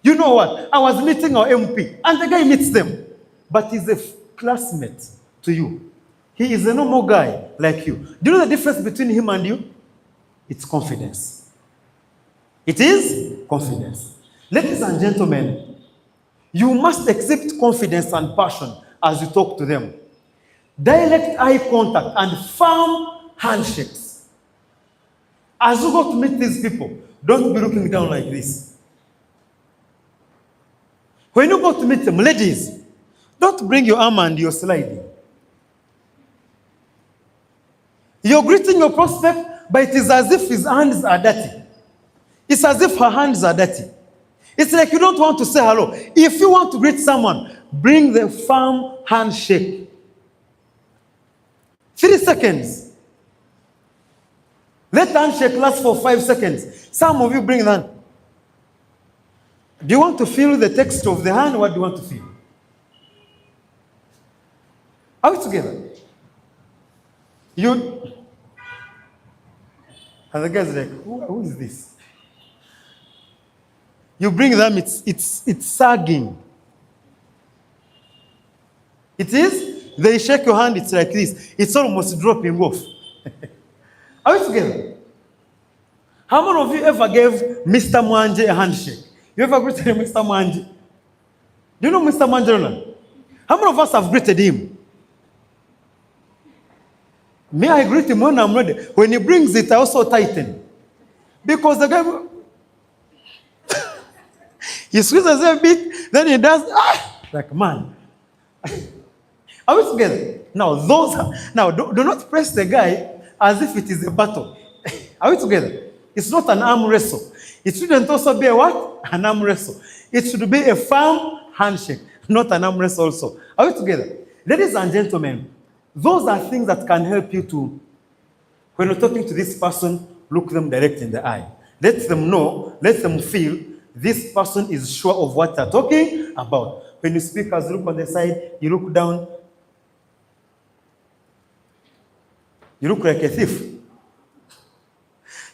You know what? I was meeting our MP, and the guy meets them. But he's a classmate to you. He is a normal guy like you. Do you know the difference between him and you? It's confidence. It is confidence. Ladies and gentlemen, you must exhibit confidence and passion as you talk to them. Direct eye contact and firm handshakes. As you go to meet these people, don't be looking down like this. When you go to meet them, ladies, don't bring your arm and you're sliding. You're greeting your prospect, but it is as if his hands are dirty. It's as if her hands are dirty. It's like you don't want to say hello. If you want to greet someone, bring the firm handshake. 3 seconds. Let the handshake last for 5 seconds. Some of you bring that. Do you want to feel the texture of the hand? What do you want to feel? Are we together? And the guy's like, who is this? You bring them, it's sagging. It is, they shake your hand, it's like this. It's almost dropping off. Are we together? How many of you ever gave Mr. Mwanje a handshake? You ever greeted Mr. Mwanje? Do you know Mr. Mwanje? How many of us have greeted him? May I greet him when I'm ready? When he brings it, I also tighten. Because the guy, he squeezes a bit, then he does, like, man. Are we together? Now, do not press the guy as if it is a battle. Are we together? It's not an arm wrestle. It shouldn't also be a what? An arm wrestle. It should be a firm handshake, not an arm wrestle also. Are we together? Ladies and gentlemen, those are things that can help you to, when you're talking to this person, look them direct in the eye. Let them know, let them feel this person is sure of what they're talking about. When you speak, as you look on the side, you look down, you look like a thief.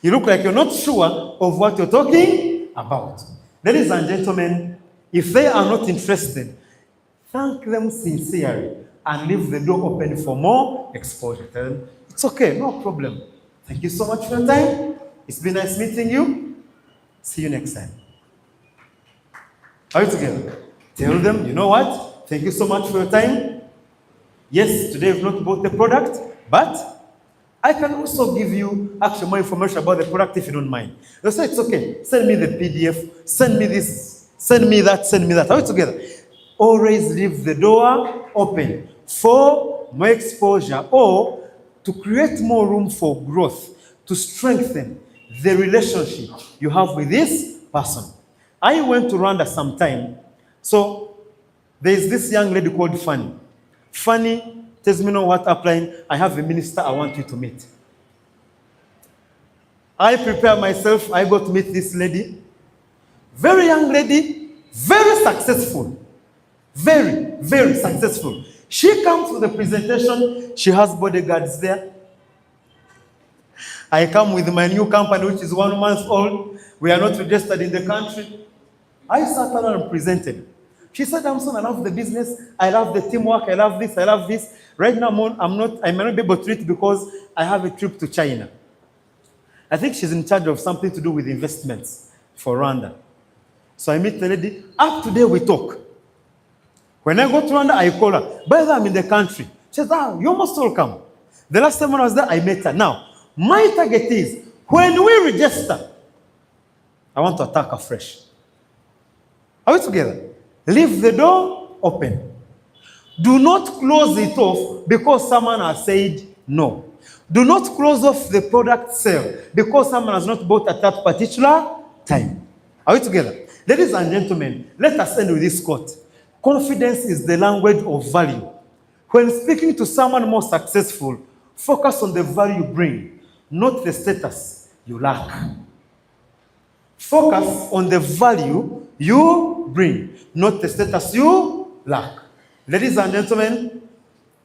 You look like you're not sure of what you're talking about. Ladies and gentlemen, if they are not interested, thank them sincerely and leave the door open for more exposure. Tell them, it's okay, no problem. Thank you so much for your time. It's been nice meeting you. See you next time. Are we together? Tell them, you know what? Thank you so much for your time. Yes, today we've not bought the product, but I can also give you actually more information about the product if you don't mind. They'll say, it's okay. Send me the PDF. Send me this. Send me that. Send me that. Are we together? Always leave the door open for more exposure or to create more room for growth, to strengthen the relationship you have with this person. I went to Rwanda sometime. So there is this young lady called Fanny. Fanny tells me, no, what upline? I have a minister I want you to meet. I prepare myself. I go to meet this lady. Very young lady, very successful. Very, very successful. She comes to the presentation. She has bodyguards there. I come with my new company, which is 1 month old. We are not registered in the country. I sat down and presented. She said, Amson, I love the business. I love the teamwork. I love this. I love this. Right now, I may not be able to eat because I have a trip to China. I think she's in charge of something to do with investments for Rwanda. So I meet the lady. Up today, we talk. When I go to Rwanda, I call her. By the way, I'm in the country. She says, you're most welcome. The last time when I was there, I met her. Now, my target is, when we register, I want to attack afresh. Are we together? Leave the door open. Do not close it off because someone has said no. Do not close off the product sale because someone has not bought at that particular time. Are we together? Ladies and gentlemen, let us end with this quote. Confidence is the language of value. When speaking to someone more successful, focus on the value you bring, not the status you lack. Focus on the value you bring, not the status you lack. Ladies and gentlemen,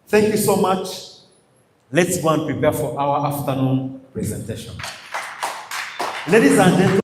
thank you so much. Let's go and prepare for our afternoon presentation. Ladies and gentlemen,